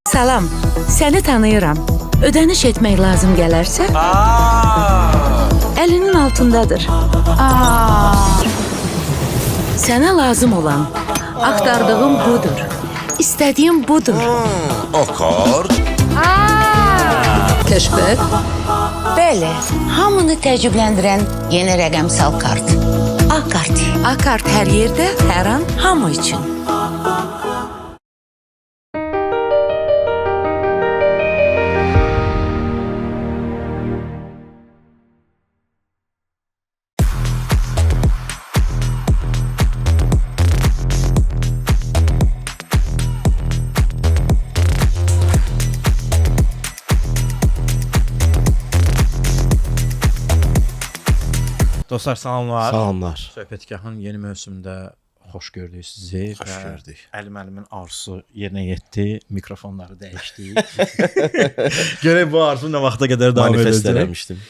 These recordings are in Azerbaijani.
Salam, səni tanıyıram. Ödəniş etmək lazım gələrsə, əlinin altındadır. Sənə lazım olan, axtardığım budur. İstədiyim budur. Akord. Keşfet. Bəli, hamını təəccübləndirən yeni rəqəmsal kart. A-kart. A-kart hər yerdə, hər an, hamı üçün. Dostlar salamlar. Salamlar. Söhbətgahın yeni mövsümündə xoş gördük sizi. Xoş gördük. Əlimin arzusu yerinə yetdi. Mikrofonları dəyişdik. Görək bu arzu nə vaxta qədər davam Manifest edəcək. eləmişdim.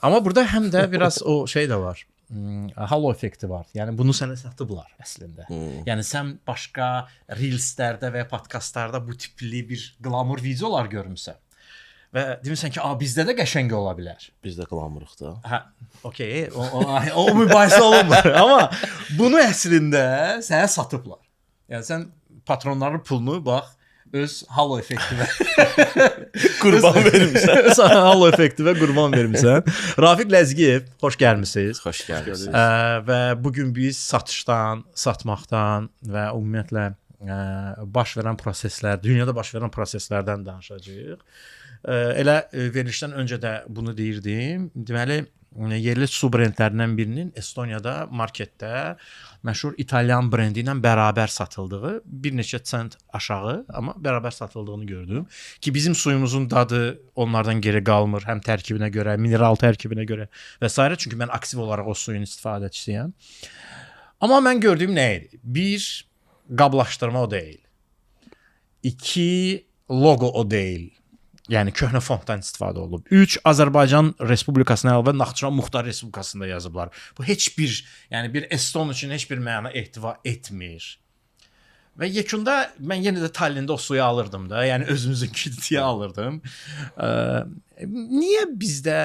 Amma burada həm də biraz o şey də var. Halo effekti var. Yəni bunu sənə satıblar əslində. Yəni sən başqa reelslərdə və ya podkastlarda bu tipli bir glamur videolar görmüsən. Və demirsən ki, bizdə də qəşəng ola bilər. Biz də qlamırıq da. Hə, okey. O mübahisə olunmur. Amma bunu əslində sənə satıblar. Yəni sən patronların pulunu bax öz halo effektinə Qurban vermisən. öz halo effektinə qurban vermisən. Rafiq Ləzgiyev, xoş gəlmisiniz. Xoş gəldiniz. Və bu gün biz satışdan, satmaqdan və ümumiyyətlə baş verən proseslər, dünyada baş verən proseslərdən danışacağıq. Elə verilişdən öncə də bunu deyirdim. Deməli, yerli su brendlərindən birinin Estoniyada marketdə məşhur İtalyan brendi ilə bərabər satıldığı, bir neçə sent aşağı, amma bərabər satıldığını gördüm. Ki bizim suyumuzun dadı onlardan geri qalmır, həm tərkibinə görə, mineral tərkibinə görə və s. Çünki mən aktiv olaraq o suyun istifadəçisiyəm. Amma mən gördüyüm nə idi? Bir, qablaşdırma o deyil. İki, logo o deyil. Yəni köhnə fontdan istifadə olunub. 3 Azərbaycan Respublikasına əlavə Naxçıvan Muxtar Respublikasında yazıblar. Bu heç bir, yəni bir eston üçün heç bir məna ehtiva etmir. Və yekunda mən yenə də Tallində o suyu alırdım da, yəni özümüzünkü deyə alırdım. Niyə bizdə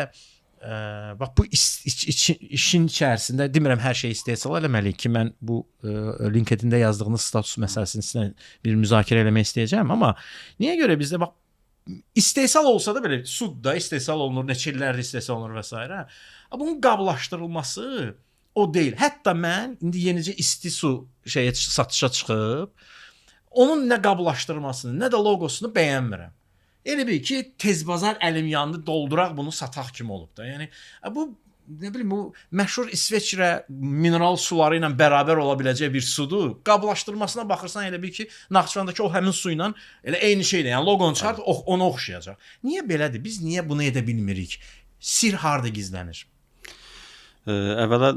bax bu işin içərisində demirəm hər şey istehsal eləməliyik ki, mən bu LinkedIn-də yazdığınız status məsələsini bir müzakirə eləmək istəyəcəm, amma niyə görə bizdə bax istehsal olsa da belə sudda istehsal olunur, neçə illərdir istehsal olunur və s. Bunun qablaşdırılması o deyil. Hətta mən indi yenicə isti su satışa çıxıb, onun nə qablaşdırmasını, nə də loqosunu bəyənmirəm. Elə bil ki, tez bazar əlim yandı, dolduraq bunu sataq kimi olub da. Yəni bu nə bilim bu məşhur İsveçrə mineral suları ilə bərabər ola biləcək bir sudur. Qablaşdırmasına baxırsan elə bil ki, Naxçıvandakı o həmin su ilə elə eyni şeydir. Yəni loqonu çıxart, ona oxşayacaq. Niyə belədir? Biz niyə bunu edə bilmirik? Sir harda gizlənir? Əvvəla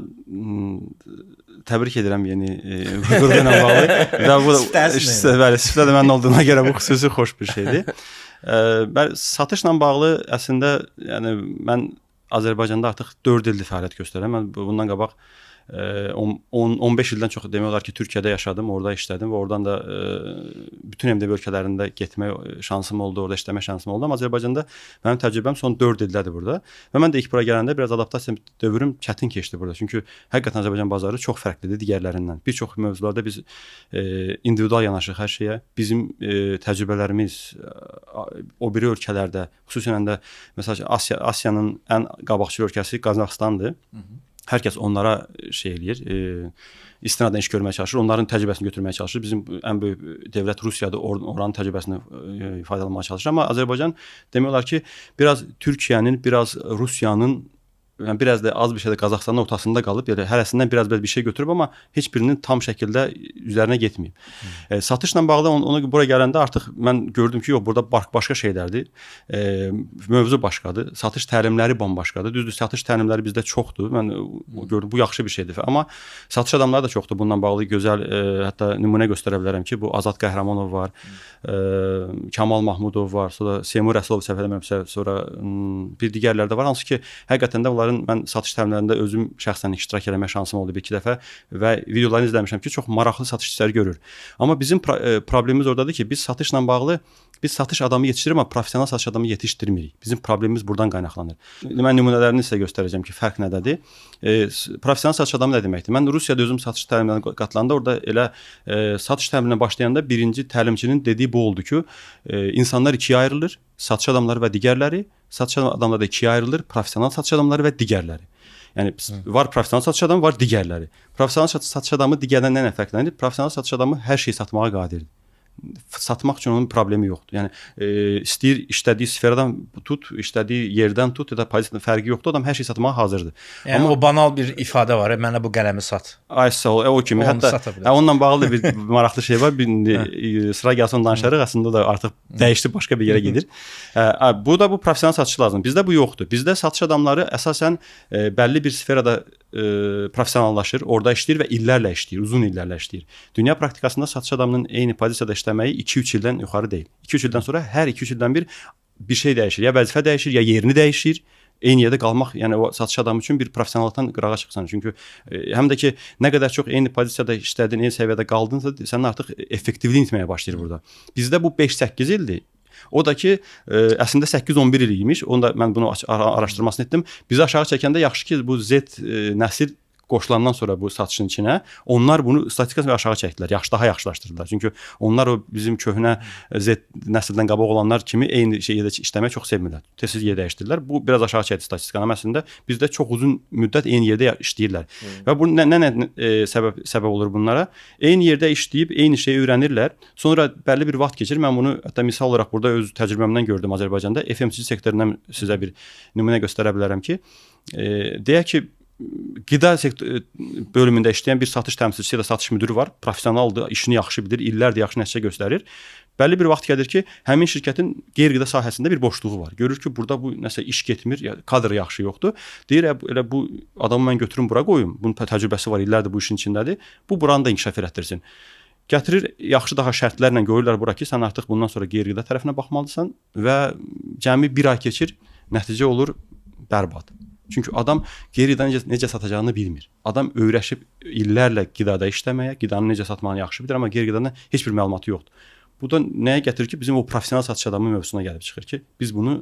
təbrik edirəm yeni qrupu ilə bağlı. Və bu sifətdə də mənim olduğuna görə bu xüsusi xoş bir şeydir. Satışla bağlı əslində yəni mən Azərbaycanda artıq 4 ildir fəaliyyət göstərirəm. Mən bundan qabaq 15 ildən çox demək olar ki, Türkiyədə yaşadım, orada işlədim və oradan da bütün MDB ölkələrində getmək şansım oldu, orada işləmək şansım oldu. Amma Azərbaycanda mənim təcrübəm son 4 ildədir burada. Və mən də ilk bura gələndə biraz adaptasiya dövrüm çətin keçdi burada. Çünki həqiqətən Azərbaycan bazarı çox fərqlidir digərlərindən. Bir çox mövzularda biz individual yanaşırıq hər şeyə. Bizim təcrübələrimiz o biri ölkələrdə, xüsusən də məsələn Asiyanın ən qabaqcıl ölkəsi Qazaxıstandır. Hər kəs onlara şey eləyir, istinadən iş görməyə çalışır, onların təcrübəsini götürməyə çalışır. Bizim ən böyük dövlət Rusiyadır, oranın təcrübəsini faydalanmağa çalışır. Amma Azərbaycan demək olar ki, biraz Türkiyənin, biraz Rusiyanın, yəni biraz da az bir şey də Qazaxıstanın ortasında qalıb, yəni hərəsindən biraz bir şey götürüb, amma heç birinin tam şəkildə üzərinə getməyib. Satışla bağlı onu bura gələndə artıq mən gördüm ki, yox, burada başqa şeylərdir. Mövzu başqadır. Satış təlimləri bambaşqadır. Düzdür, satış təlimləri bizdə çoxdur. Mən gördüm, bu yaxşı bir şeydir. Amma satış adamları da çoxdur. Bununla bağlı gözəl, hətta nümunə göstərə bilərəm ki, bu Azad Qəhrəmanov var, Kamal Mahmudov var, sonra Seymur Rəsulov səhv eləmirəmsə, sonra bir digərləri də var. Hansı ki, həqiqətən də onların onların mən satış təlimlərində özüm şəxsən iştirak etmə şansım oldu bir-iki dəfə və videolarını izləmişəm ki, çox maraqlı satışçılar görür. Amma bizim problemimiz oradadır ki, biz satışla bağlı satış adamı yetişdiririk, amma professional satış adamı yetişdirmirik. Bizim problemimiz buradan qaynaqlanır. Mən nümunələrini sizə göstərəcəm ki, fərq nədədir. Professional satış adamı nə deməkdir? Mən Rusiyada özüm satış təlimlərinə qatılanda orada elə satış təliminə başlayanda birinci təlimçinin dediyi bu oldu ki, insanlar ikiyə ayrılır. Satış adamları və digərləri. Satış adamları da ikiyə ayrılır. Professional satış adamları və digərləri. Yəni var professional satış adamı, var digərləri. Professional satış adamı digərlərindən nə fərqlənir? Professional satış adamı hər şeyi satmağa qadirdir. Satmaq üçün onun problemi yoxdur. Yəni istəyir işlədiyi sferadan tut, işlədiyi yerdən tut ya da pozisiyadan fərqi yoxdur. Adam hər şeyi satmağa hazırdır. Yəni amma o banal bir ifadə var. Mənə bu qələmi sat. Ay sağ ol. O kimi. Hətta onunla bağlı bir maraqlı şey var. Bir sıra gəlsin danışarıq. Əslində da artıq dəyişdi, başqa bir yerə gedir. Bu da bu professional satış lazım. Bizdə bu yoxdur. Bizdə satış adamları əsasən bəlli bir sferada professionallaşır, orada işləyir və illərlə işləyir, uzun illərlə işləyir. Dünya praktikasında satış adamının eyni pozisiyada işləməyi 2-3 ildən yuxarı deyil. 2-3 ildən sonra hər 2-3 ildən bir şey dəyişir. Ya vəzifə dəyişir, ya yerini dəyişir. Eyni yerdə qalmaq, yəni o satış adamı üçün bir professionallıqdan qırağa çıxsan. Çünki həm də ki, nə qədər çox eyni pozisiyada işlədin, eyni səviyyədə qaldınsa, sənin artıq effektivliyin itməyə başlayır burada. Bizdə bu 5-8 ildir. O da ki, əslində 8-11 il imiş. Onda mən bunu araşdırmasını etdim. Bizi aşağı çəkəndə yaxşı ki, bu Z nəsil qoşulandan sonra bu satışın içinə, onlar bunu statistikasını aşağı çəkdilər. Daha yaxşılaşdırdılar. Çünki onlar o bizim köhnə Z nəsildən qabaq olanlar kimi eyni şeydə işləməyi çox sevmirlər. Tez-tez yer dəyişdirdilər. Bu biraz aşağı çəkdi statistikanı. Əslində bizdə çox uzun müddət eyni yerdə işləyirlər. Və bu nə səbəb olur bunlara? Eyni yerdə işləyib eyni şeyi öyrənirlər. Sonra bəlli bir vaxt keçir. Mən bunu hətta misal olaraq burada öz təcrübəmdən gördüm Azərbaycanda. FMCG sektorundan sizə bir nümunə göstərə bilərəm ki, deyək ki, qida bölümündə işləyən bir satış təmsilçisi ya da satış müdürü var. Professionaldır, işini yaxşı bilir, illərdir yaxşı nəticə göstərir. Bəlli bir vaxt gəlir ki, həmin şirkətin qeyri-qida sahəsində bir boşluğu var. Görür ki, burada bu nəsə iş getmir, ya kadr yaxşı yoxdur. Deyir, elə bu adamı mən götürüm bura qoyum. Bunun təcrübəsi var, illərdir bu işin içindədir. Bu buranı da inkişaf elətdirsin. Gətirir, yaxşı daha şərtlərlə görürlər bura ki, sən artıq bundan sonra qeyri-qida tərəfinə baxmalısan və cəmi bir ay keçir, nəticə olur bərbad. Çünki adam qeyri-qidanı necə satacağını bilmir. Adam öyrəşib illərlə qidada işləməyə, qidanı necə satmağını yaxşı bilir, amma qeyri-qidanın heç bir məlumatı yoxdur. Bu da nəyə gətirir ki, bizim o professional satış adamı mövzusuna gəlib çıxır ki, biz bunu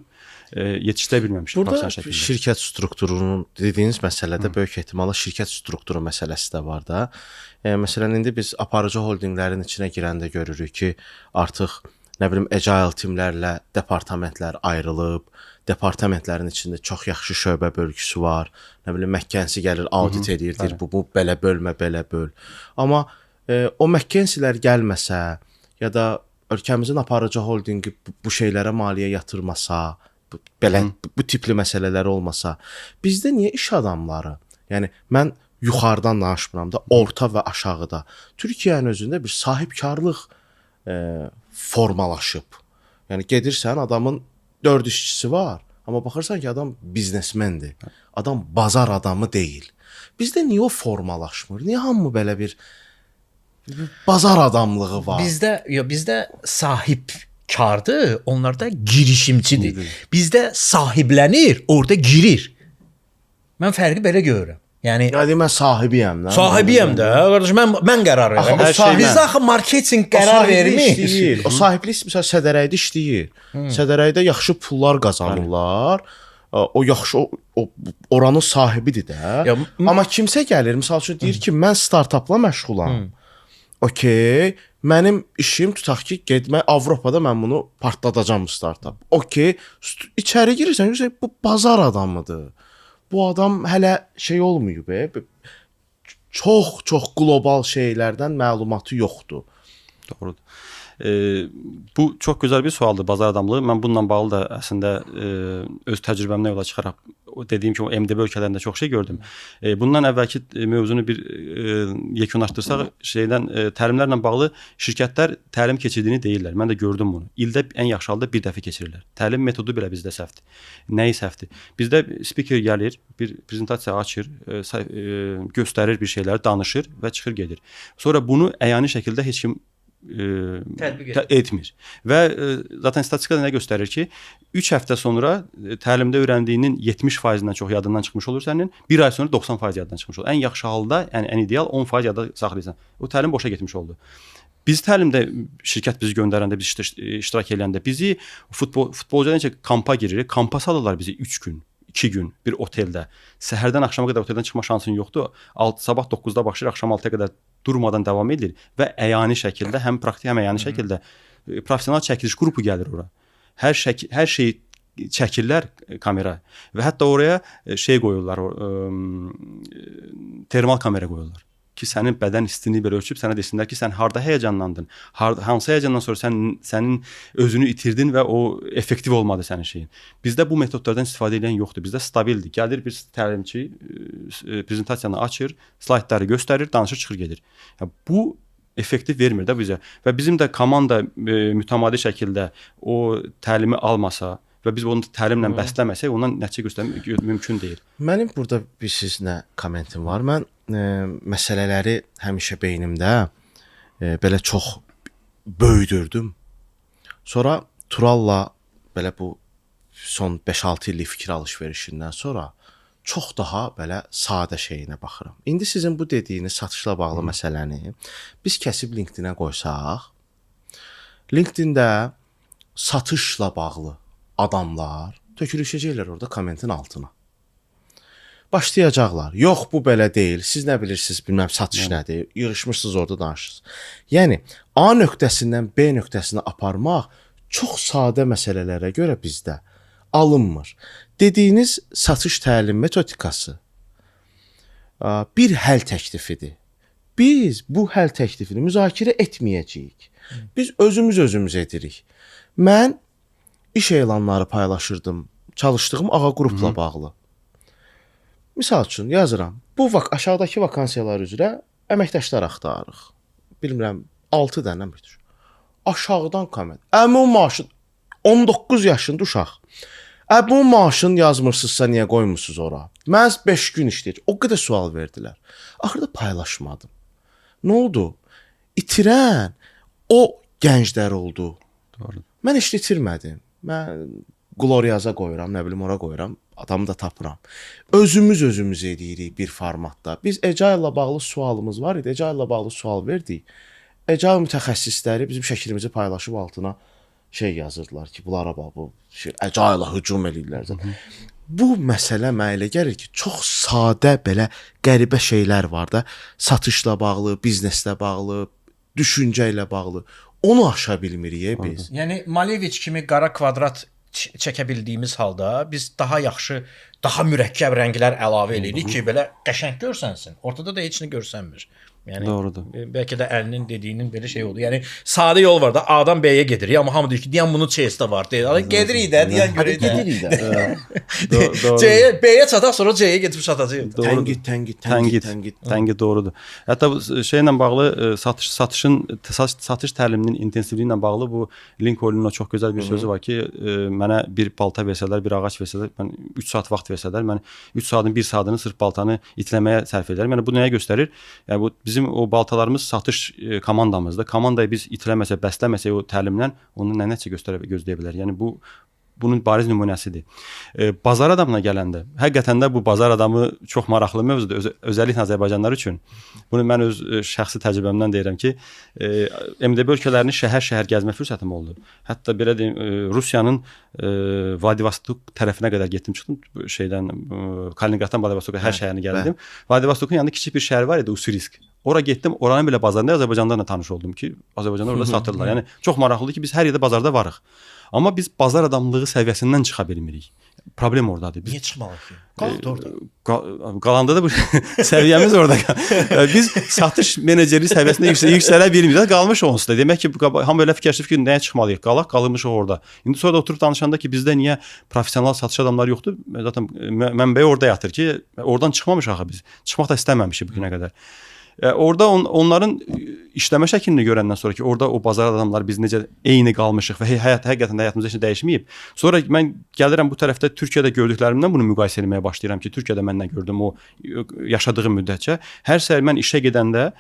yetişdirə bilməmişik professional şəkildə. Burada şirkət strukturunun dediyiniz məsələdə böyük ehtimalla şirkət strukturu məsələsi də var da. Məsələn, indi biz aparıcı holdinqlərin içinə girəndə görürük ki, artıq agile timlərlə departamentlər ayrılıb, departamentlərin içində çox yaxşı şöbə bölgüsü var. McKinsey gəlir, audit edir, deyir, bu belə bölmə, belə böl. Amma o McKinseylər gəlməsə ya da ölkəmizin aparıcı holdinqi bu şeylərə maliyyə yatırmasa, bu tipli məsələlər olmasa, bizdə niyə iş adamları? Yəni mən yuxarıdan danışmıram da, orta və aşağıda Türkiyənin özündə bir sahibkarlıq formalaşıb. Yəni gedirsən, adamın 4 işçisi var, amma baxırsan ki, adam biznesmendir. Adam bazar adamı deyil. Bizdə niyə o formalaşmır? Niyə hamı belə bir bazar adamlığı var? Bizdə sahibkardır, onlarda girişimçidir. Bizdə sahiblənir, orada girir. Mən fərqi belə görürəm. Yəni mən sahibiyəm də. Sahibiyəm də. Qardaş mən qərar verirəm. Bizdə axı marketinq qərar vermir. O sahiblik məsələn sədərəydə işləyir. Sədərəydə yaxşı pullar qazanırlar. O yaxşı oranın sahibidir də. Amma kimsə gəlir, məsəl üçün deyir ki, mən startapla məşğulam. Okey, mənim işim tutaq ki, getmək Avropada mən bunu partladacağam startap. Okey, içəri girirsən, bu bazar adamıdır. Bu adam hələ şey olmayıb, çox qlobal şeylərdən məlumatı yoxdur. Doğrudur. Bu çox gözəl bir sualdır, bazar adamlığı. Mən bununla bağlı da əslində öz təcrübəmdən yola çıxaraq dediyim kimi o MDB ölkələrində çox şey gördüm. Bundan əvvəlki mövzunu bir yekunlaşdırsaq, təlimlərlə bağlı şirkətlər təlim keçirdiyini deyirlər. Mən də gördüm bunu. İldə ən yaxşı halda bir dəfə keçirirlər. Təlim metodu belə bizdə səhvdir. Nəyi səhvdir? Bizdə speaker gəlir, bir prezentasiya açır, göstərir bir şeyləri, danışır və çıxır gedir. Sonra bunu əyani şəkildə heç kim Tətbiq etmir. Və zaten statistikada nə göstərir ki, 3 həftə sonra təlimdə öyrəndiyinin 70%-dən çox yadından çıxmış olur sənin, 1 ay sonra 90% yaddan çıxmış olur. Ən yaxşı halda, yəni ən ideal 10% yadda saxlayırsan. O təlim boşa getmiş oldu. Biz təlimdə şirkət bizi göndərəndə, biz iştirak edəndə bizi futbolcular necə kampa giririk, kampa salırlar bizi 3 gün. 2 gün bir oteldə. Səhərdən axşama qədər oteldən çıxma şansın yoxdur. Sabah 9-da başlayır, axşam 6-ya qədər durmadan davam edir və əyani şəkildə, həm praktik, həm əyani şəkildə professional çəkiliş qrupu gəlir ora. Hər şey çəkirlər kamera və hətta oraya şey qoyurlar, termal kamera qoyurlar ki, sənin bədən istinliyi belə ölçüb sənə desinlər ki, sən harda həyəcanlandın, hansı həyəcandan sonra sənin özünü itirdin və o effektiv olmadı sənin şeyin. Bizdə bu metodlardan istifadə edən yoxdur. Bizdə stabildir. Gəlir bir təlimçi prezentasiyanı açır, slaytları göstərir, danışır, çıxır gedir. Bu effektiv vermir də bizə. Və bizim də komanda mütəmadi şəkildə o təlimi almasa və biz onu təlimlə bəsləməsək, ondan nəticə göstərmək mümkün deyil. Mənim burada bir sizinlə kommentim var. Mən məsələləri həmişə beynimdə belə çox böyüdürdüm. Sonra Turalla belə bu son 5-6 illik fikir alış-verişindən sonra çox daha belə sadə şeyinə baxıram. İndi sizin bu dediyiniz satışla bağlı məsələni biz kəsib LinkedIn-ə qoysaq, LinkedIn-də satışla bağlı adamlar tökülüşəcəklər orada kommentin altına. Başlayacaqlar. Yox, bu belə deyil. Siz nə bilirsiniz, bilməm satış nədir? Yığışmışsınız orada danışırsınız. Yəni A nöqtəsindən B nöqtəsinə aparmaq çox sadə məsələlərə görə bizdə alınmır. Dediyiniz satış təlim metodikası bir həll təklifidir. Biz bu həll təklifini müzakirə etməyəcəyik. Biz özümüz edirik. Mən iş elanları paylaşırdım çalışdığım ağa qrupla bağlı. Misal üçün yazıram. Bu aşağıdakı vakansiyalar üzrə əməkdaşlar axtarırıq. Bilmirəm 6 dənə müdür. Aşağıdan komment. Əmin maaşın 19 yaşında uşaq. Əmin maaşın yazmırsınızsa niyə qoymusunuz ora? Məhz 5 gün işləyir. O qədər sual verdilər. Axırda paylaşmadım. Nə oldu? İtirən o gənclər oldu. Doğru. Mən heç itirmədim. Mən Gloriyaza qoyuram, nə bilim ora qoyuram, adamı da tapıram. Özümüz edirik bir formatda. Biz Agile-la bağlı sualımız var idi. Agile-la bağlı sual verdik. Agile mütəxəssisləri bizim şəklimizi paylaşıb altına şey yazırdılar ki, bunlara bax bu Agile-la hücum eləyirlər. Bu məsələ mənə elə gəlir ki, çox sadə belə qəribə şeylər var da, satışla bağlı, bizneslə bağlı, düşüncə ilə bağlı. Onu aşa bilmirik biz. Yəni Malevich kimi qara kvadrat çəkə bildiyimiz halda biz daha yaxşı, daha mürəkkəb rənglər əlavə edirik ki, belə qəşəng görsənsin. Ortada da heç nə görsənmir. Yəni doğrudur. Bəlkə də əlinin dediyinin belə şey oldu. Yəni sadə yol var da A'dan B-yə gedir. Amma hamı deyir ki, deyən bunun C-si də var. Gedirik də, deyən görək də. B-yə çataq, sonra C-yə gedib çatacağıq. Tənqid doğrudur. Hətta bu şeylə bağlı satış təliminin intensivliyi ilə bağlı bu Lincoln'un çox gözəl bir sözü var ki, mənə bir balta versələr, bir ağac versələr, mən 3 saat vaxt versələr, mən 3 saatın 1 saatını sırf baltanı itləməyə sərf edərəm. Yəni bu nəyə göstərir? Yəni bu bizim o baltalarımız satış komandamızdır. Komandayı biz itləməsə, bəsləməsək o təlimdən onun nə nəticə gözləyə bilər. Yəni bunun bariz nümunəsidir. Bazar adamına gələndə, həqiqətən də bu bazar adamı çox maraqlı mövzudur, özəlliklə Azərbaycanlılar üçün. Bunu mən öz şəxsi təcrübəmdən deyirəm ki, MDB ölkələrini şəhər-şəhər gəzmə fürsətim oldu. Hətta belə deyim, Rusiyanın Vladivostok tərəfinə qədər getdim, çıxdım şeydən, Kaliningraddan Vladivostoka hər şəhərini gəldim. Vladivostokun yanında kiçik bir şəhər var idi, Ussurisk. Ora getdim, oranın belə bazarında Azərbaycanlılarla tanış oldum ki, Azərbaycanlılar orada satırlar. Yəni çox maraqlıdır ki, biz hər yerdə bazarda varıq. Amma biz bazar adamlığı səviyyəsindən çıxa bilmirik. Problem oradadır. Niyə çıxmalıyıq ki? Qaldı orada. Qalanda da bu səviyyəmiz orada. Biz satış meneceri səviyyəsində yüksələ bilmirik. Qalmış onsuz da. Demək ki, hamı elə fikirləşir ki, nəyə çıxmalıyıq? Qalmışıq orada. İndi sonra da oturub danışanda ki, bizdə niyə professional satış adamları yoxdur? Zaten mənbəyi orada yatır ki, oradan çıxmamışıq axı biz. Çıxmaq da istəməmişik bu günə qədər. Orada onların işləmə şəklini görəndən sonra ki, orada o bazar adamlar biz necə eyni qalmışıq və həqiqətən də həyatımızda heç nə dəyişməyib. Sonra mən gəlirəm bu tərəfdə Türkiyədə gördüklərimdən bunu müqayisə etməyə başlayıram ki, Türkiyədə mən nə gördüm o yaşadığım müddətcə. Hər səhər mən işə gedəndə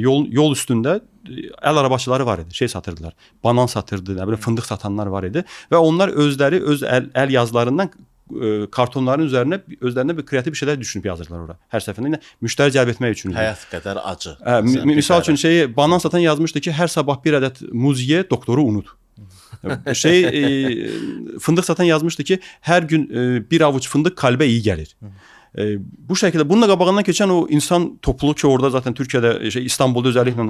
yol üstündə əl arabacıları var idi, şey satırdılar. Banan satırdı, nə bilim fındıq satanlar var idi və onlar özləri öz əl yazılarından kartonların üzərinə özlərinə bir kreativ bir şeylər düşünüb yazırlar ora. Hər səfərində müştəri cəlb etmək üçün. Həyat qədər acı. Misal üçün banan satan yazmışdı ki, hər sabah bir ədəd muz ye, doktoru unut. Fındıq satan yazmışdı ki, hər gün bir avuç fındıq qalbə iyi gəlir. Bu şəkildə bununla qabağından keçən o insan topluluğu ki, orada zaten Türkiyədə İstanbulda özəlliklə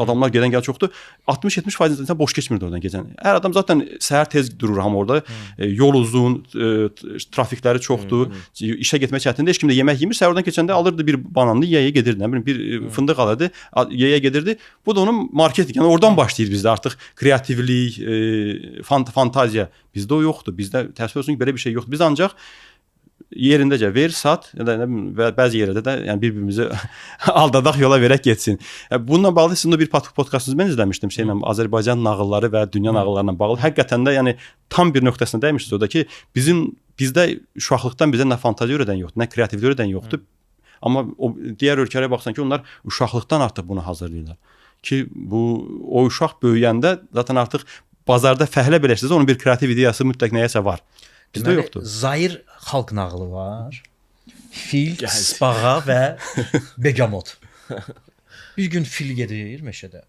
adamlar gedən gəl çoxdur. 60-70% insan boş keçmirdi oradan gecən. Hər adam zaten səhər tez durur ham orada. Yol uzun, trafikləri çoxdur. İşə getmək çətindir. Heç kim də yemək yemir. Səhər oradan keçəndə alırdı bir bananını, yeyə gedirdi. Nə bilim bir fındıq alırdı, yeyə gedirdi. Bu da onun marketinq. Yəni oradan başlayır bizdə artıq kreativlik, fantaziya. Bizdə o yoxdur. Bizdə təəssüf olsun ki, belə bir şey yoxdur. Biz ancaq yerindəcə ver, sat ya da və bəzi yerlərdə də yəni bir-birimizi aldadaq yola verək getsin. Bununla bağlı sizin bir podkastınızı mən izləmişdim şeylə Azərbaycan nağılları və dünya nağıllarına bağlı. Həqiqətən də yəni tam bir nöqtəsində dəymişsiniz orada ki, bizdə uşaqlıqdan bizə nə fantaziya öyrədən yoxdur, nə kreativlik öyrədən yoxdur. Amma o digər ölkələrə baxsan ki, onlar uşaqlıqdan artıq bunu hazırlayırlar. Ki o uşaq böyüyəndə zaten artıq bazarda fəhlə beləşdirsə onun bir kreativ ideyası mütləq nəyəsə var. Bizdə yoxdur. Zahir xalq nağılı var. Fil, tısbağa və begamot. Bir gün fil gedir meşədə.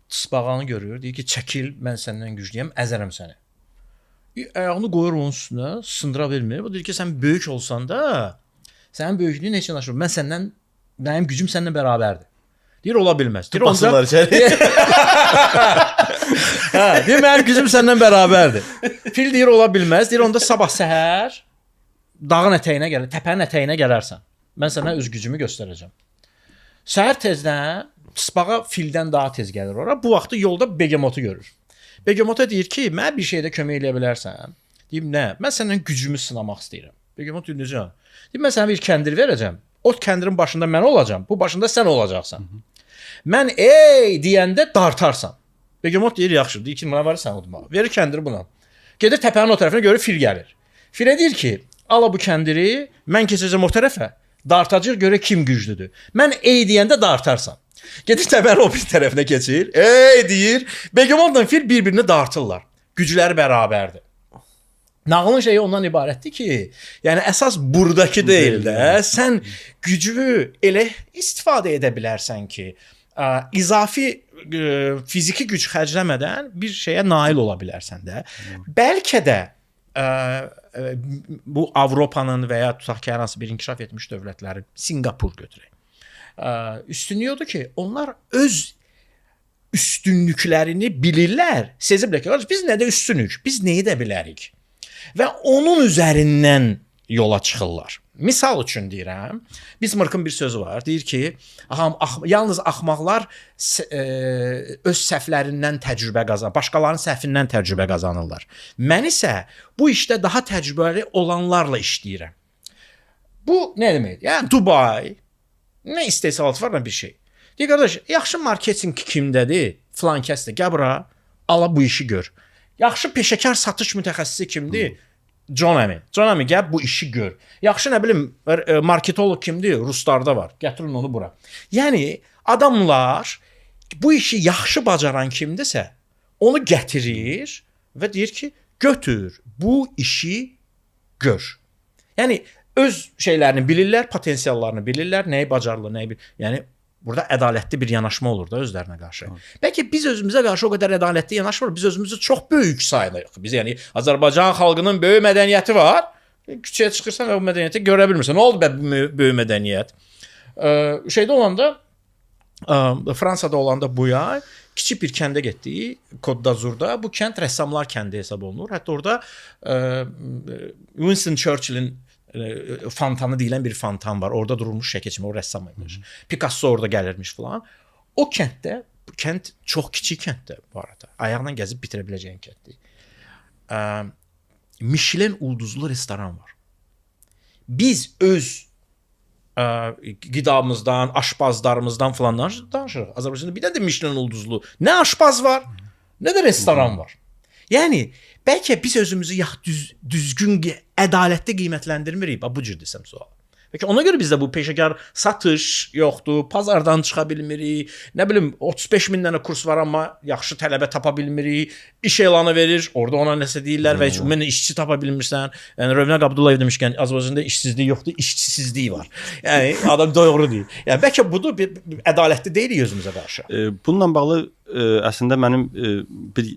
Tısbağanı görür, deyir ki, çəkil, mən səndən güclüyəm, əzərəm səni. Ayağını qoyur onun üstünə, sındıra bilmir. O deyir ki, sən böyük olsan da, sənin böyüklüyün heç yanaşmır. Mənim gücüm səninlə bərabərdir. Deyir, ola bilməz. Deyir, basırlar içəri. Deyir, mənim gücüm səndən bərabərdir. Fil deyir, ola bilməz. Deyir, onda sabah səhər dağın ətəyinə gələr, təpənin ətəyinə gələrsən. Mən sənə öz gücümü göstərəcəm. Səhər tezdən tısbağa fildən daha tez gəlir ora. Bu vaxtı yolda begemotu görür. Begemota deyir ki, mənə bir şeydə kömək eləyə bilərsən. Deyim, nə? Mən səndən gücümü sınamaq istəyirəm. Begemot deyir, necə? Deyim, mən sənə bir kəndir verəcəm. O kəndirin başında mən olacağam. Bu başında sən olacaqsan. Mən deyəndə dartarsan. Begemot deyir, yaxşı. Deyir ki, buna var sən udmağa. Verir kəndiri buna. Gedir təpənin o tərəfinə görür fil gəlir. Filə deyir ki, ala bu kəndiri, mən keçəcəm o tərəfə. Dartacaq görə kim güclüdür. Mən deyəndə dartarsan. Gedir təpənin o bir tərəfinə keçir. Deyir. Begemotla fil bir-birini dartırlar. Gücləri bərabərdir. Nağılın şeyi ondan ibarətdir ki, yəni əsas buradakı deyil də, sən gücü elə istifadə edə bilərsən ki, izafi fiziki güc xərcləmədən bir şeyə nail ola bilərsən də. Bəlkə də bu Avropanın və ya tutaq ki, hər hansı bir inkişaf etmiş dövlətlərin, Singapur götürək. Üstünlüyü odur ki, onlar öz üstünlüklərini bilirlər, seziblər ki, biz nədə üstünük, biz nə edə bilərik? Və onun üzərindən yola çıxırlar. Misal üçün deyirəm, Bismarckın bir sözü var. Deyir ki, yalnız axmaqlar öz səhvlərindən təcrübə qazanır, başqalarının səhvindən təcrübə qazanırlar. Mən isə bu işdə daha təcrübəli olanlarla işləyirəm. Bu nə deməkdir? Yəni Dubai, nə istehsalat var, nə bir şey. Deyir, qardaş, yaxşı marketinq kimdədir? Filan kəsdir. Gəl bura, ala bu işi gör. Yaxşı peşəkar satış mütəxəssisi kimdir? John Amy. John Amy, gəl bu işi gör. Yaxşı nə bilim marketoloq kimdir? Ruslarda var. Gətirin onu bura. Yəni adamlar bu işi yaxşı bacaran kimdirsə, onu gətirir və deyir ki, götür, bu işi gör. Yəni öz şeylərini bilirlər, potensiallarını bilirlər, nəyi bacarırlar, nəyi bil. Yəni burada ədalətli bir yanaşma olur da özlərinə qarşı. Bəlkə biz özümüzə qarşı o qədər ədalətli yanaşmırıq. Biz özümüzü çox böyük sayırıq. Biz yəni Azərbaycan xalqının böyük mədəniyyəti var. Küçəyə çıxırsan və bu mədəniyyəti görə bilmirsən. Nə oldu böyük mədəniyyət? Şeydə olanda Fransada olanda bu yay kiçik bir kəndə getdik, Côte d'Azur'da. Bu kənd rəssamlar kəndi hesab olunur. Hətta orada Winston Churchill'in fantanı deyilən bir fantan var. Orada durulmuş şəkil kimi, o rəssam imiş. Picasso orada gəlirmiş falan. O kənddə, bu kənd çox kiçik kənddir bu arada. Ayaqla gəzib bitirə biləcəyin kənddir. Michelin ulduzlu restoran var. Biz öz qidamızdan, aşpazlarımızdan falandan danışırıq. Azərbaycanda bir də Michelin ulduzlu nə aşpaz var, nə də restoran var. Yəni bəlkə biz özümüzü düzgün, ədalətli qiymətləndirmirik. Bu cür desəm sual. Peki ona görə bizdə bu peşəkar satış yoxdur, pazardan çıxa bilmirik. Nə bilim 35 min dənə kurs var amma yaxşı tələbə tapa bilmirik. İş elanı verir, orada ona nəsə deyirlər və heç ümumiyyətlə işçi tapa bilmirsən. Yəni Rövnəq Abdullayev demişkən Azərbaycanda işsizlik yoxdur, işçisizlik var. Yəni adam doğru deyir. Yəni bəlkə budur ədalətli deyilik özümüzə qarşı. Bununla bağlı əslində mənim bir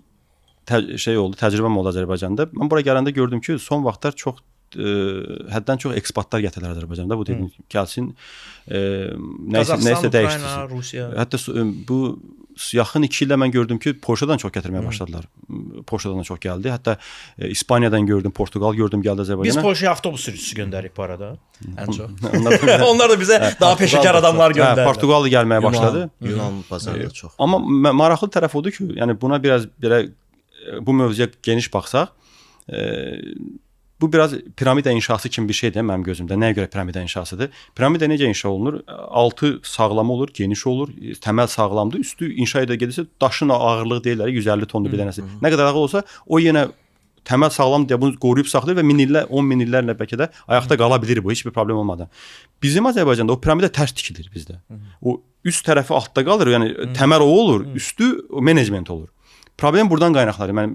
şey oldu, təcrübəm oldu Azərbaycanda. Mən bura gələndə gördüm ki, son vaxtlar çox həddən çox ekspatlar gətirirlər Azərbaycanda. Bu dediyim gəlsin nəsə dəyişdi. Rusiya. Hətta bu yaxın 2 ildə mən gördüm ki, Polşadan çox gətirməyə başladılar. Polşadan da çox gəldi. Hətta İspaniyadan gördüm, Portuqal gördüm gəldi Azərbaycana. Biz Polşaya avtobus sürücüsü göndərik bu arada. Ən çox. Onlar da bizə daha peşəkar adamlar göndərir. Portuqal da gəlməyə başladı. Yunan bazarında çox. Amma maraqlı tərəf odur ki, yəni buna biraz belə bu mövzuya geniş baxsaq, bu biraz piramida inşası kimi bir şeydir mənim gözümdə. Nəyə görə piramida inşasıdır? Piramida necə inşa olunur? Altı sağlam olur, geniş olur, təməl sağlamdır. Üstü inşa edə gedirsə daşın ağırlığı deyirlər 150 tondur bir dənəsi. Nə qədər ağır olsa o yenə təməl sağlam deyə bunu qoruyub saxlayır və 10 min illərlə bəlkə də ayaqda qala bilir bu heç bir problem olmadan. Bizim Azərbaycanda o piramida tərs tikilir bizdə. O üst tərəfi altda qalır, yəni təməl o olur, üstü menecment olur. Problem buradan qaynaqlanır.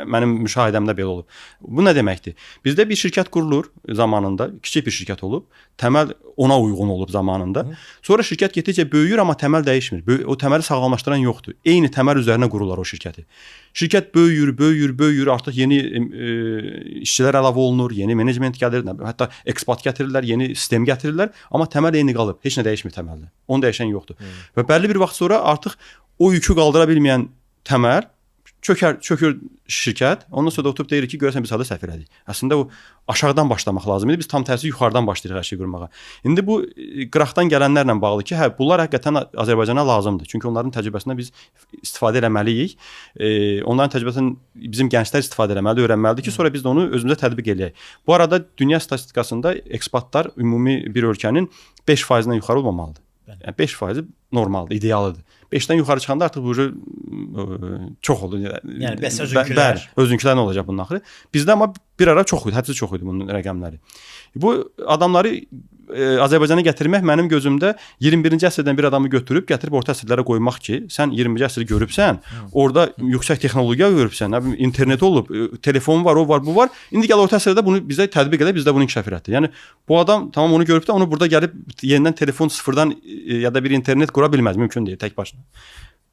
Mənim müşahidəmdə belə olub. Bu nə deməkdir? Bizdə bir şirkət qurulur zamanında, kiçik bir şirkət olub, təməl ona uyğun olub zamanında. Sonra şirkət getdikcə böyüyür, amma təməl dəyişmir. O təməli sağlamlaşdıran yoxdur. Eyni təməl üzərinə qururlar o şirkəti. Şirkət böyüyür, artıq yeni işçilər əlavə olunur, yeni menecment gəlir, hətta ekspat gətirirlər, yeni sistem gətirirlər, amma təməl eyni qalıb. Heç nə dəyişmir təməldə. Onu dəyişən yoxdur. Və bəlli bir vaxt sonra artıq o yükü qaldıra bilməyən təməl çökür şirkət. Ondan sonra da oturub deyir ki, görəsən biz harda səhv elədik. Əslində o aşağıdan başlamaq lazım idi. Biz tam tərsi yuxarıdan başlayırıq hər şey qurmağa. İndi bu qıraqdan gələnlərlə bağlı ki, bunlar həqiqətən Azərbaycana lazımdır. Çünki onların təcrübəsindən biz istifadə etməliyik. Onların təcrübəsindən bizim gənclər istifadə etməlidir, öyrənməlidir ki, sonra biz də onu özümüzə tətbiq eləyək. Bu arada dünya statistikasında ekspatlar ümumi bir ölkənin 5%-dən yuxarı olmamalıdır. Yəni 5% normaldır, idealıdır. 5-dən yuxarı çıxanda artıq bu çox olur. Yəni bəs özünkülər. Özünkülər nə olacaq bunun axırı? Bizdə amma bir ara çox idi, hədsiz çox idi bunun rəqəmləri. Bu adamları Azərbaycana gətirmək mənim gözümdə 21-ci əsrdən bir adamı götürüb gətirib orta əsrlərə qoymaq ki, sən 20-ci əsri görübsən, orada yüksək texnologiya görübsən, internet olub, telefon var, o var, bu var. İndi gəl orta əsrdə bunu bizə tətbiq edə, biz də bunu inkişaf etdik. Yəni bu adam tamam onu görüb də onu burada gəlib yenidən telefon sıfırdan ya da bir internet qura bilməz, mümkün deyil tək başına.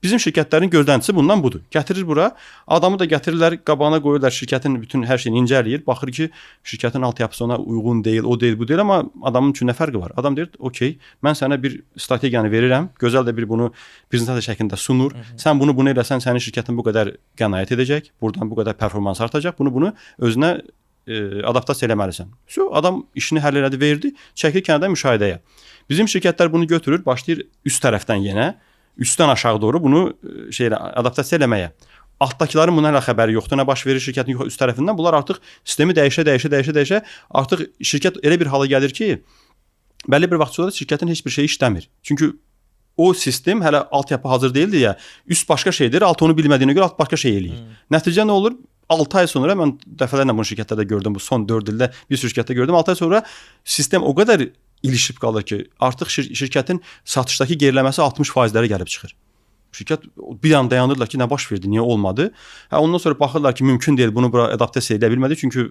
Bizim şirkətlərin gözləntisi bundan budur. Gətirir bura, adamı da gətirirlər, qabağına qoyurlar, şirkətin bütün hər şeyini incələyir. Baxır ki, şirkətin altyapısı ona uyğun deyil, o deyil, bu deyil, amma adamın üçün nə fərqi var? Adam deyir, okey, mən sənə bir strategiyanı verirəm, gözəl də bir bunu prezentasiya şəklində sunur. Sən bunu eləsən, sənin şirkətin bu qədər qənaət edəcək, buradan bu qədər performans artacaq, bunu özünə adaptasiya eləməlisən. Adam işini həll elədi, verdi, çəkir kənarda müşahidəyə. Bizim şirkətlər bunu götürür, başlayır üst tərəfdən yenə, üstdən aşağı doğru bunu adaptasiya eləməyə. Altdakıların bundan xəbəri yoxdur, nə baş verir şirkətin üst tərəfindən. Bunlar artıq sistemi dəyişə artıq şirkət elə bir hala gəlir ki, bəlli bir vaxt sonra şirkətin heç bir şey işləmir. Çünki o sistem hələ altyapı hazır deyildi ya, üst başqa şeydir, alt onu bilmədiyinə görə alt başqa şey eləyir. Nəticə nə olur? 6 ay sonra mən dəfələrlə bunu şirkətlərdə gördüm, bu son 4 ildə bir şirkətdə gördüm. 6 ay sonra sistem o qədər ilişib qalır ki, artıq şirkətin satışdakı geriləməsi 60%-lərə gəlib çıxır. Şirkət bir an dayanırlar ki, nə baş verdi, niyə olmadı? Ondan sonra baxırlar ki, mümkün deyil, bunu bura adaptasiya edə bilmədi, çünki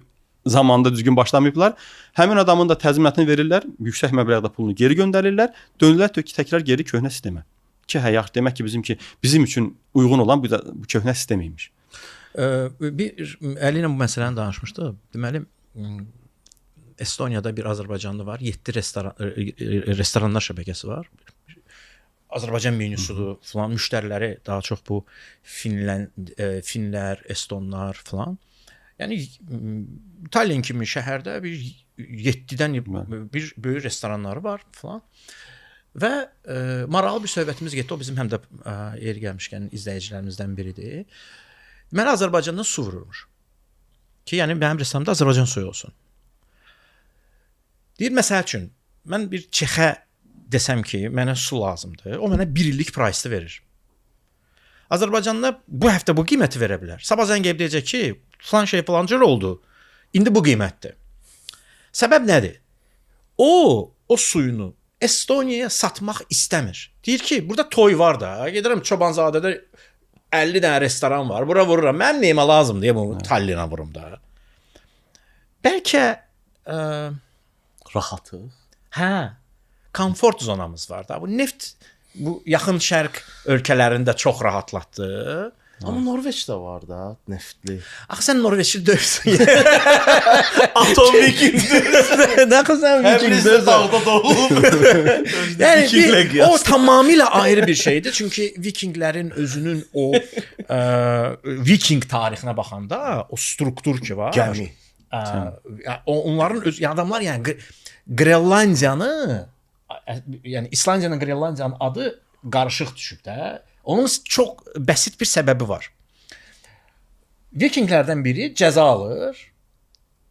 zamanında düzgün başlamayıblar. Həmin adamın da təzminatını verirlər, yüksək məbləğdə pulunu geri göndərirlər, dönürlər təkrar geri köhnə sistemə. Ki, demək ki, bizim üçün uyğun olan bu köhnə sistem imiş. Əli ilə bu məsələni danışmışdı. Deməli, Estoniyada bir Azərbaycanlı var. 7 restoranlar şəbəkəsi var. Azərbaycan menüsudur falan. Müştəriləri daha çox bu Finlər, Estonlar falan. Yəni Tallinn kimi şəhərdə bir 7-dən bir böyük restoranları var falan. Və maraqlı bir söhbətimiz getdi. O bizim həm də yeri gəlmişkən izləyicilərimizdən biridir. Deməli Azərbaycandan su vurulmuş. Ki, yəni mənim restoranımda Azərbaycan suyu olsun. Deyir, məsəl üçün, mən bir Çexə desəm ki, mənə su lazımdır, o mənə 1 illik price verir. Azərbaycanda bu həftə bu qiyməti verə bilər. Sabah zəng edib deyəcək ki, falan şey falan cür oldu. İndi bu qiymətdir. Səbəb nədir? O suyunu Estoniyaya satmaq istəmir. Deyir ki, burada toy var da, gedirəm Çobanzadədə 50 dənə restoran var, bura vururam. Mənim neyimə lazımdır deyə bunu Tallinna vurum da. Bəlkə Rahatıq. hə, komfort zonamız var da. Bu neft bu yaxın şərq ölkələrində çox rahatlatdı. Amma Norveçdə var da, neftli. Axı sən Norveçli deyilsən. Atom vikingdir. Nə qızım vikingdir. dağda doğulub. Yəni o tamamilə ayrı bir şeydir. Çünki vikinglərin özünün o viking tarixinə baxanda o struktur ki var. Gəmi. Onların öz adamlar yəni Qrenlandiyanı yəni İslandiyanın Qrenlandiyanın adı qarışıq düşüb də. Onun çox bəsit bir səbəbi var. Vikinglərdən biri cəza alır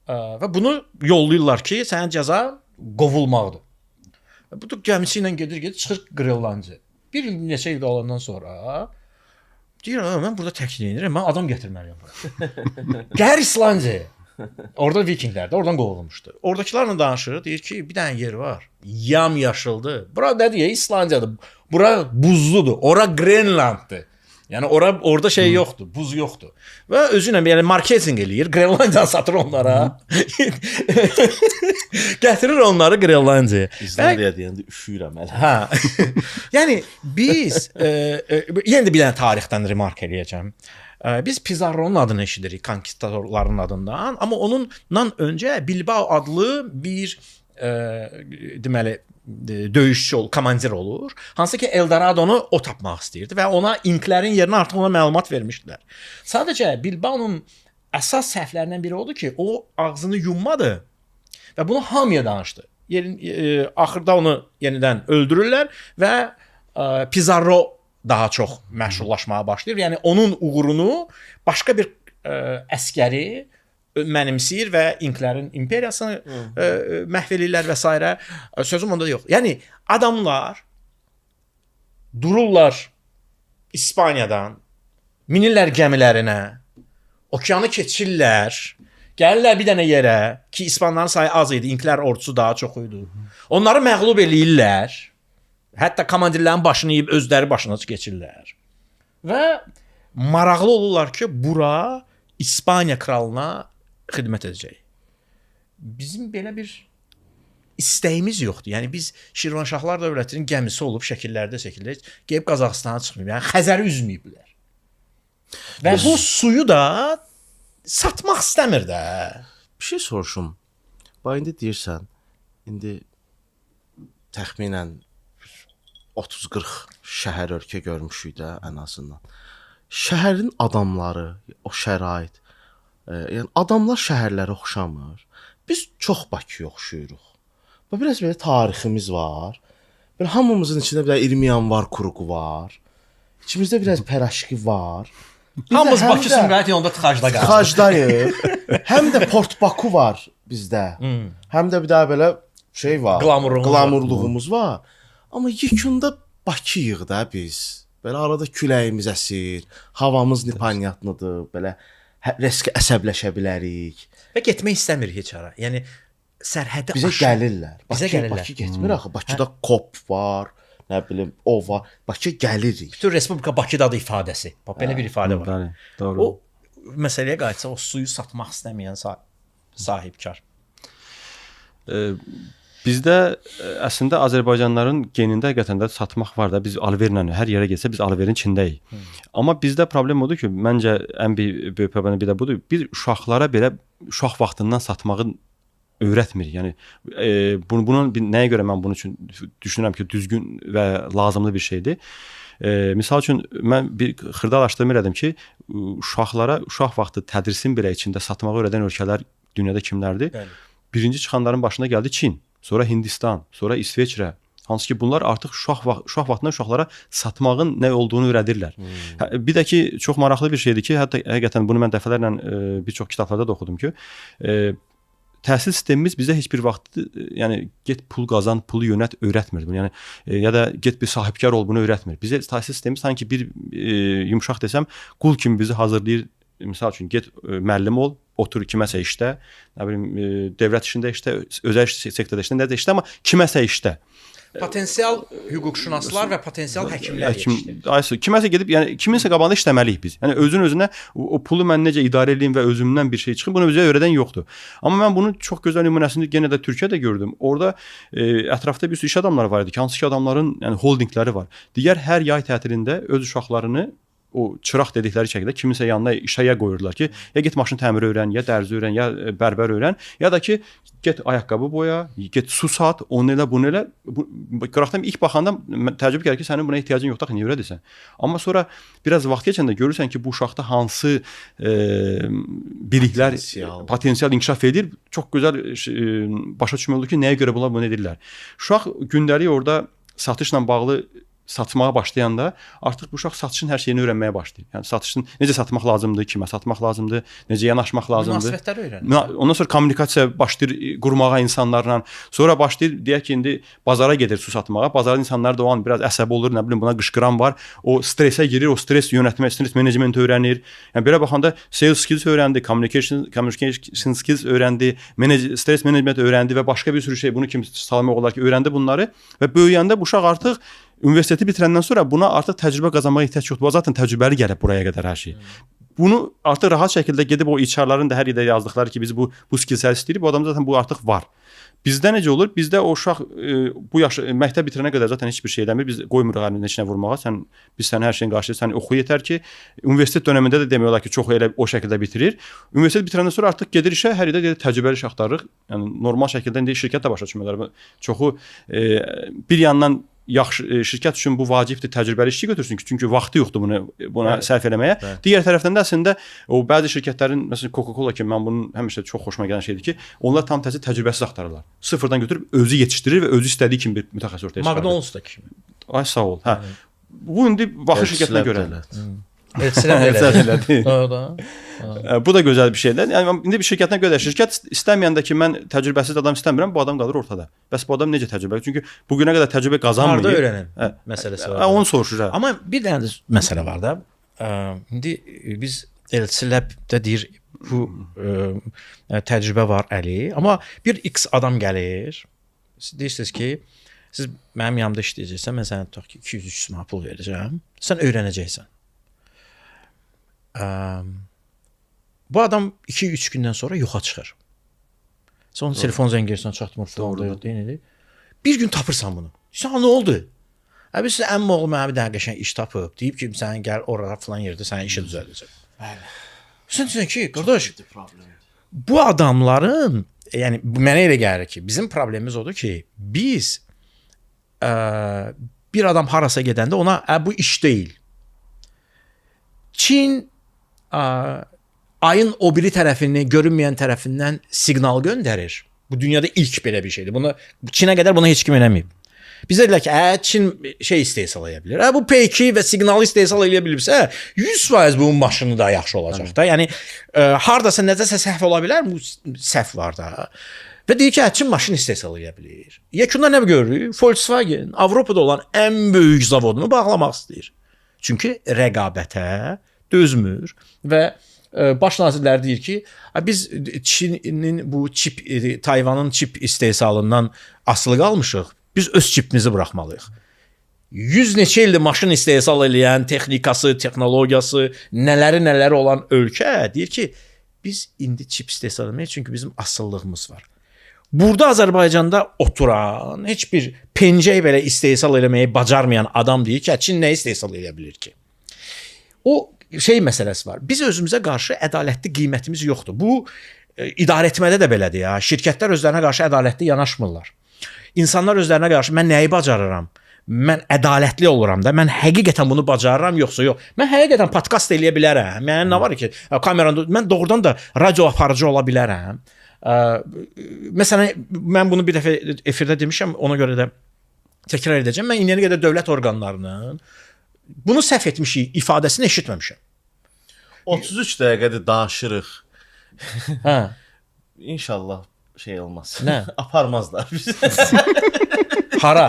və bunu yollayırlar ki, sənin cəza qovulmaqdır. Bu da gəmisi ilə gedir, çıxır Qrenlandiya. Bir il, neçə il qalandan sonra deyir, mən burada təkliyinirəm, mən adam gətirməliyəm bura. Gəlir İslandiyaya. Orada vikinglər də oradan qovulmuşdu. Oradakılarla danışır, deyir ki, bir dənə yer var. Yamyaşıldır. Bura nədir? İslandiyadır. Bura buzludur. Ora Qrenlanddır. Yəni orada şey yoxdur, buz yoxdur. Və özü ilə yəni marketinq eləyir, Qrenlandiyanı satır onlara. Gətirir onları Qrenlandiyaya. İslandiya deyəndə üşüyürəm hələ. Hə. Yəni biz yenə də bir dənə tarixdən remark eləyəcəm. Biz Pizarro'nun adını eşidirik, konkistadorların adından, amma onundan öncə Bilbao adlı bir deməli döyüşçü olur, komandir olur. Hansı ki Eldoradonu o tapmaq istəyirdi və ona inklərin yerinə artıq ona məlumat vermişdilər. Sadəcə Bilbao'nun əsas səhvlərindən biri oldu ki, o ağzını yummadı və bunu hamıya danışdı. Axırda onu yenidən öldürürlər və Pizarro daha çox məşhurlaşmağa başlayır. Yəni onun uğurunu başqa bir əskəri mənimsəyir və İnklərin imperiyasını məhv edirlər və s. Sözüm onda yox. Yəni adamlar dururlar İspaniyadan, minirlər gəmilərinə, okeanı keçirlər, gəlirlər bir dənə yerə ki, İspanların sayı az idi, İnklər ordusu daha çox idi. Onları məğlub eləyirlər. Hətta komandirlərin başını yeyib özləri başına keçirlər. Və maraqlı olurlar ki, bura İspaniya kralına xidmət edəcək. Bizim belə bir istəyimiz yoxdur. Yəni biz Şirvanşahlar dövlətinin gəmisi olub şəkillərdə gəlib Qazaxıstana çıxmayıb. Yəni Xəzəri üzməyiblər. Və bu suyu da satmaq istəmir də. Bir şey soruşum. Bax indi deyirsən, indi təxminən 30-40 şəhər ölkə görmüşük də ən azından. Şəhərin adamları, o şərait, yəni adamlar şəhərlərə oxşamır. Biz çox Bakıya oxşuyuruq. Və biraz belə tariximiz var. Belə hamımızın içində bir 20 yanvar kuruğu var. İçimizdə biraz peraşki var. Hamımız Bakı Sumqayıt yolunda tıxacda qalır. Tıxacdayıq. Həm də Port Baku var bizdə. Həm də bir daha belə şey var. Glamurluğumuz var. Amma yekunda Bakıyıq da biz. Belə arada küləyimiz əsir, havamız nipanyatlıdır, belə risk əsəbləşə bilərik. Və getmək istəmir heç ara. Yəni sərhəddə bizə gəlirlər. Bizə gəlirlər. Bakı getmir axı. Bakıda kop var, nə bilim, o var. Bakı gəlirik. Bütün Respublika Bakıdadır ifadəsi. Belə bir ifadə var. Bəli, doğru. O məsələyə qayıtsa o suyu satmaq istəməyən sahibkar. Bizdə əslində Azərbaycanlıların genində həqiqətən də satmaq var da. Biz alverlə hər yerə getsə biz alverin içindəyik. Amma bizdə problem odur ki, məncə ən böyük problem bir də budur. Biz uşaqlara belə uşaq vaxtından satmağı öyrətmirik. Yəni bunun nəyə görə mən bunun üçün düşünürəm ki, düzgün və lazımlı bir şeydir. Misal üçün mən bir xırdalaşdırma elədim ki, uşaqlara uşaq vaxtı tədrisin belə içində satmağı öyrədən ölkələr dünyada kimlərdir? Bəli. Birinci çıxanların başına gəldi Çin. Sonra Hindistan, sonra İsveçrə. Hansı ki bunlar artıq uşaq vaxtından uşaqlara satmağın nə olduğunu öyrədirlər. Bir də ki çox maraqlı bir şeydir ki, hətta həqiqətən bunu mən dəfələrlə bir çox kitablarda da oxudum ki, təhsil sistemimiz bizə heç bir vaxt yəni get pul qazan, pulu yönət öyrətmir bunu. Yəni ya da get bir sahibkar ol bunu öyrətmir. Bizə təhsil sistemi sanki bir yumşaq desəm, qul kimi bizi hazırlayır. Məsəl üçün get müəllim ol, otur kiməsə işlə, nə bilim dövlət işində işlə, özəl sektorda işlə, nədə işlə, amma kiməsə işlə. Potensial hüquqşünaslar və potensial həkimlər yetişdirir. Kiməsə gedib, yəni kiminsə qabağında işləməliyik biz. Yəni özünə o pulu mən necə idarə edeyim və özümdən bir şey çıxım, bunu bizə öyrədən yoxdur. Amma mən bunun çox gözəl nümunəsini yenə də Türkiyədə gördüm. Orada ətrafda bir sürü iş adamları var idi ki, hansı ki adamların yəni holdinqləri var. Digər hər yay tətilində öz uşaqlarını o çıraq dedikləri şəkildə kiminsə yanına işəyə qoyurlar ki, ya get maşın təmiri öyrən, ya dərzi öyrən, ya bərbər öyrən, ya da ki, get ayaqqabı boya, get su sat, onu elə, bunu elə. Qıraqdan ilk baxanda təəccüb gəlir ki, sənin buna ehtiyacın yoxdur, niyə öyrədirsən? Amma sonra biraz vaxt keçəndə görürsən ki, bu uşaqda hansı biliklər, potensial inkişaf edir. Çox gözəl başa düşmək olur ki, nəyə görə bunlar bunu edirlər. Uşaq gündəlik orada satışla bağlı satmağa başlayanda artıq bu uşaq satışın hər şeyini öyrənməyə başlayır. Yəni satışın necə satmaq lazımdır, kimə satmaq lazımdır, necə yanaşmaq lazımdır. Münasibətləri öyrənir. Ondan sonra kommunikasiya başlayır qurmağa insanlarla. Sonra başlayır deyək ki, indi bazara gedir su satmağa. Bazarın insanları da o an biraz əsəbi olur, nə bilim buna qışqıran var. O stresə girir, o stres yönətmə, stres menecmenti öyrənir. Yəni belə baxanda sales skills öyrəndi, communication skills öyrəndi, stres menecment öyrəndi və başqa bir sürü şey bunu kim salamaq olar ki, öyrəndi bunları və böyüyəndə bu uşaq artıq universiteti bitirəndən sonra buna artıq təcrübə qazanmağa ehtiyac yoxdur. O zaten təcrübəli gəlib buraya qədər hər şey. Bunu artıq rahat şəkildə gedib o HR-ların da hər yerdə yazdıqları ki, biz bu skillsləri istəyirik. Bu adamda zaten bu artıq var. Bizdə necə olur? Bizdə o uşaq bu yaş məktəb bitirənə qədər zaten heç bir şey eləmir. Biz qoymuruq əlinin içinə vurmağa. Biz sənin hər şeyin qarşılayır. Sən oxu yetər ki, universitet dövründə də demək olar ki, çoxu elə o şəkildə bitirir. Universitet bitirəndən sonra artıq gedir işə, hər yerdə təcrübəli iş axtarırıq. Yəni normal şəkildə indi şirkət də başa düşmürlər. Çoxu bir yandan yaxşı şirkət üçün bu vacibdir, təcrübəli işçi götürsün ki, çünki vaxtı yoxdur buna sərf eləməyə. Digər tərəfdən də əslində o bəzi şirkətlərin, məsələn Coca-Cola kimi, mən bunun həmişə çox xoşuma gələn şeydir ki, onlar tam təzə təcrübəsiz axtarırlar. Sıfırdan götürüb özü yetişdirir və özü istədiyi kimi bir mütəxəssis ortaya çıxarır. McDonald's da kimi. Ay sağ ol. Hə. Bu indi vaxtı şirkətinə görə. Bu da gözəl bir şeydir. Yəni indi bir şirkətinə görə şirkət istəməyəndə ki, mən təcrübəsiz adam istəmirəm, bu adam qalır ortada. Bəs bu adam necə təcrübəli? Çünki bu günə qədər təcrübə qazanmır. Harda öyrənən məsələsi var. Onu soruşur. Amma bir dənə də məsələ var da. İndi biz Elçiləbdə deyir bu təcrübə var Əli, amma bir X adam gəlir. Siz deyirsiniz ki, siz mənim yanımda işləyəcəksən, mən sənə tutaq ki 200-300 manat pul verəcəm. Sən öyrənəcəksən. Bu adam 2-3 gündən sonra yoxa çıxır. Sən onun telefon zəng edirsən, çatmır falan da yox deyil. Bir gün tapırsan bunu. Sən nə oldu? Biz əmim oğlum mənə bir dənə qəşəng iş tapıb, deyib ki, sən gəl orada falan yerdə sənin işi düzəldəcək. Bəli. Sən deyirsən ki, qardaş, bu adamların, yəni mənə elə gəlir ki, bizim problemimiz odur ki, biz bir adam harasa gedəndə ona bu iş deyil. Çin ayın o biri tərəfini, görünməyən tərəfindən siqnal göndərir. Bu dünyada ilk belə bir şeydir. Bunu Çinə qədər bunu heç kim eləməyib. Bizə deyirlər ki, Çin şey istehsal edə bilər. Bu P2 və siqnalı istehsal edə bilibsə, 100% bu maşını da yaxşı olacaq da. Yəni hardasa necəsə səhv ola bilər, bu səhv var da. Və deyir ki, Çin maşın istehsal edə bilir. Yekunda nə görürük? Volkswagen Avropada olan ən böyük zavodunu bağlamaq istəyir. Çünki rəqabətə dözmür və baş nazirlər deyir ki, biz Çinin bu çip, Tayvanın çip istehsalından asılı qalmışıq. Biz öz çipimizi buraxmalıyıq. 100 neçə ildir maşın istehsal edən, texnikası, texnologiyası, nələri olan ölkə deyir ki, biz indi çip istehsal etməyik çünki bizim asıllığımız var. Burada Azərbaycanda oturan, heç bir pencək belə istehsal eləməyi bacarmayan adam deyir ki, Çin nə istehsal edə bilir ki? O şey məsələsi var. Biz özümüzə qarşı ədalətli qiymətimiz yoxdur. Bu idarə etmədə də belədir ya. Şirkətlər özlərinə qarşı ədalətli yanaşmırlar. İnsanlar özlərinə qarşı mən nəyi bacarıram? Mən ədalətli oluram da. Mən həqiqətən bunu bacarıram yoxsa yox. Mən həqiqətən podkast eləyə bilərəm. Mənim nə var ki, kameranda mən doğrudan da radio aparıcı ola bilərəm. Məsələn, mən bunu bir dəfə efirdə demişəm, ona görə də təkrar edəcəm. Mən indiyənə qədər dövlət orqanlarının bunu səhv etmişik ifadəsini eşitməmişəm. 33 dəqiqədir danışırıq. Hə. İnşallah şey olmaz. Nə? Aparmazlar bizi. Hara?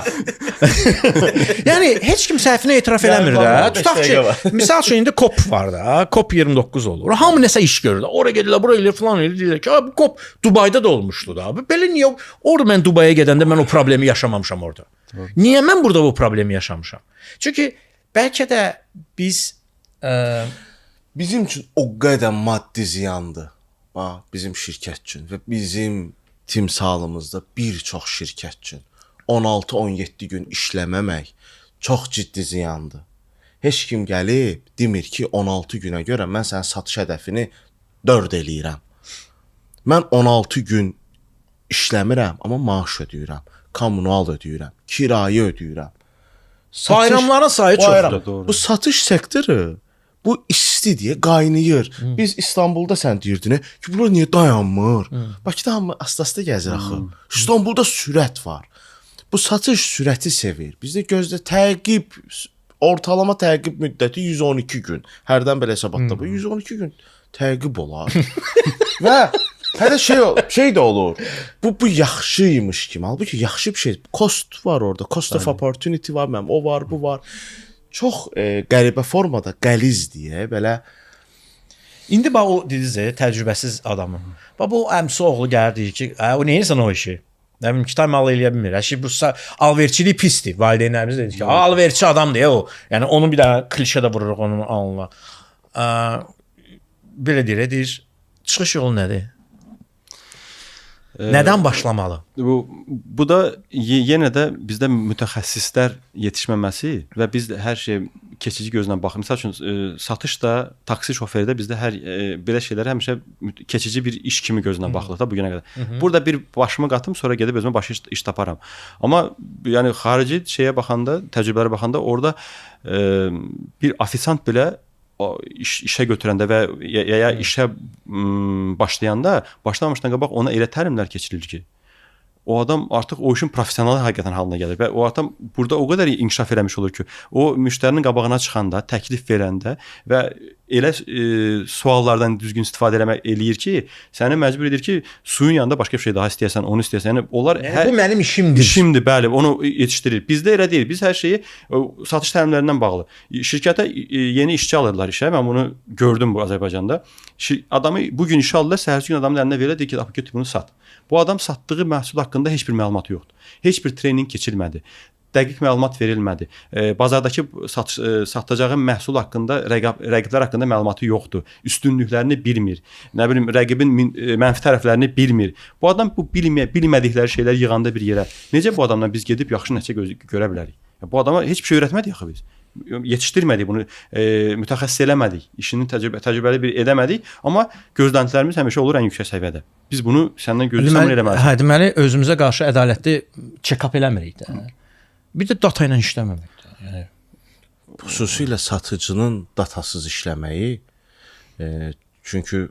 Yəni heç kim səhvini etiraf eləmir də. vallahi, Tutaq beş dəqiqə var. ki, misal üçün indi COP var da. COP 29 olur. Hamı nəsə iş görür. Ora gedirlər, bura gedirlər, falan edirlər ki, bu COP Dubayda da olmuşdu da. Belə niyə orada mən Dubaya gedəndə mən o problemi yaşamamışam orada? Niyə mən burada bu problemi yaşamışam? Çünki bəlkə də biz Bizim üçün o qədər maddi ziyandır. Bax, bizim şirkət üçün və bizim timsalımızda bir çox şirkət üçün 16-17 gün işləməmək çox ciddi ziyandır. Heç kim gəlib demir ki, 16 günə görə mən sənin satış hədəfini 4 eləyirəm. Mən 16 gün işləmirəm, amma maaş ödəyirəm, kommunal ödəyirəm, kirayə ödəyirəm. bayramların sayı çoxdur. Doğru. Bu satış sektoru bu isti deyə qaynayır. Biz İstanbulda sən deyirdin ki, bunlar niyə dayanmır? Bakıda hamı asta-asta gəzir axı. İstanbulda sürət var. Bu satış sürəti sevir. Bizdə gözdə təqib, ortalama təqib müddəti 112 gün. Hərdən belə hesabatda bu 112 gün təqib olar. Və hələ şey də olur. Bu yaxşıymış kimi. Halbuki yaxşı bir şey. Cost var orada. Cost of opportunity var, mənim. O var, bu var. Çox qəribə formada qəliz deyə belə İndi bax o dediniz təcrübəsiz adamı. Bax bu əmsi oğlu gəlir deyir ki, o neyirsən o işi? Nə bilim kitab mal eləyə bilmir. Əşi bu alverçilik pisdir. Valideynlərimiz dedi ki, alverçi adamdır ya o. Yəni onu bir daha klişə də vururuq onun alnına. Belə deyir, çıxış yolu nədir? Nədən başlamalı? Bu da yenə də bizdə mütəxəssislər yetişməməsi və biz də hər şey keçici gözlə baxır. Məsəl üçün satışda, taksi şoförü də bizdə hər belə şeylərə həmişə keçici bir iş kimi gözlə baxılır da bu günə qədər. Burada bir başımı qatım, sonra gedib özümə başqa iş taparam. Amma yəni xarici şeyə baxanda, təcrübələrə baxanda orada bir ofisant belə işə götürəndə və ya işə başlamamışdan qabaq ona elə təlimlər keçirilir ki, o adam artıq o işin professionalı həqiqətən halına gəlir və o adam burada o qədər inkişaf eləmiş olur ki, o müştərinin qabağına çıxanda, təklif verəndə və elə suallardan düzgün istifadə eləyir ki, səni məcbur edir ki, suyun yanında başqa bir şey daha istəyəsən, onu istəyəsən. Yəni onlar bu mənim işimdir. İşimdir, bəli, onu yetişdirir. Bizdə elə deyil. Biz hər şeyi satış təlimlərindən bağlı. Şirkətə yeni işçi alırlar işə. Mən bunu gördüm bu Azərbaycanda. Adamı bu gün işə alırlar, səhərsi gün adamın əlinə verirlər, deyir ki, götür bunu sat. Bu adam satdığı məhsul haqqında heç bir məlumatı yoxdur. Heç bir trening keçirilmədi. Dəqiq məlumat verilmədi. Bazardakı satacağı məhsul haqqında, rəqiblər haqqında məlumatı yoxdur. Üstünlüklərini bilmir. Nə bilim, rəqibin mənfi tərəflərini bilmir. Bu adam bu bilmədikləri şeylər yığanda bir yerə necə bu adamdan biz gedib yaxşı nəticə görə bilərik? Bu adama heç bir şey öyrətmədik axı biz. Yetişdirmədik bunu, mütəxəssis eləmədik. İşini təcrübəli bir edəmədik, amma gözləntilərimiz həmişə olur ən yüksək səviyyədə. Biz bunu səndən gözləmir eləməliyik. Hə, deməli özümüzə qarşı ədalətli check-up eləmirik də. Bir də data ilə işləməmək də. Yəni xüsusilə satıcının datasız işləməyi, çünki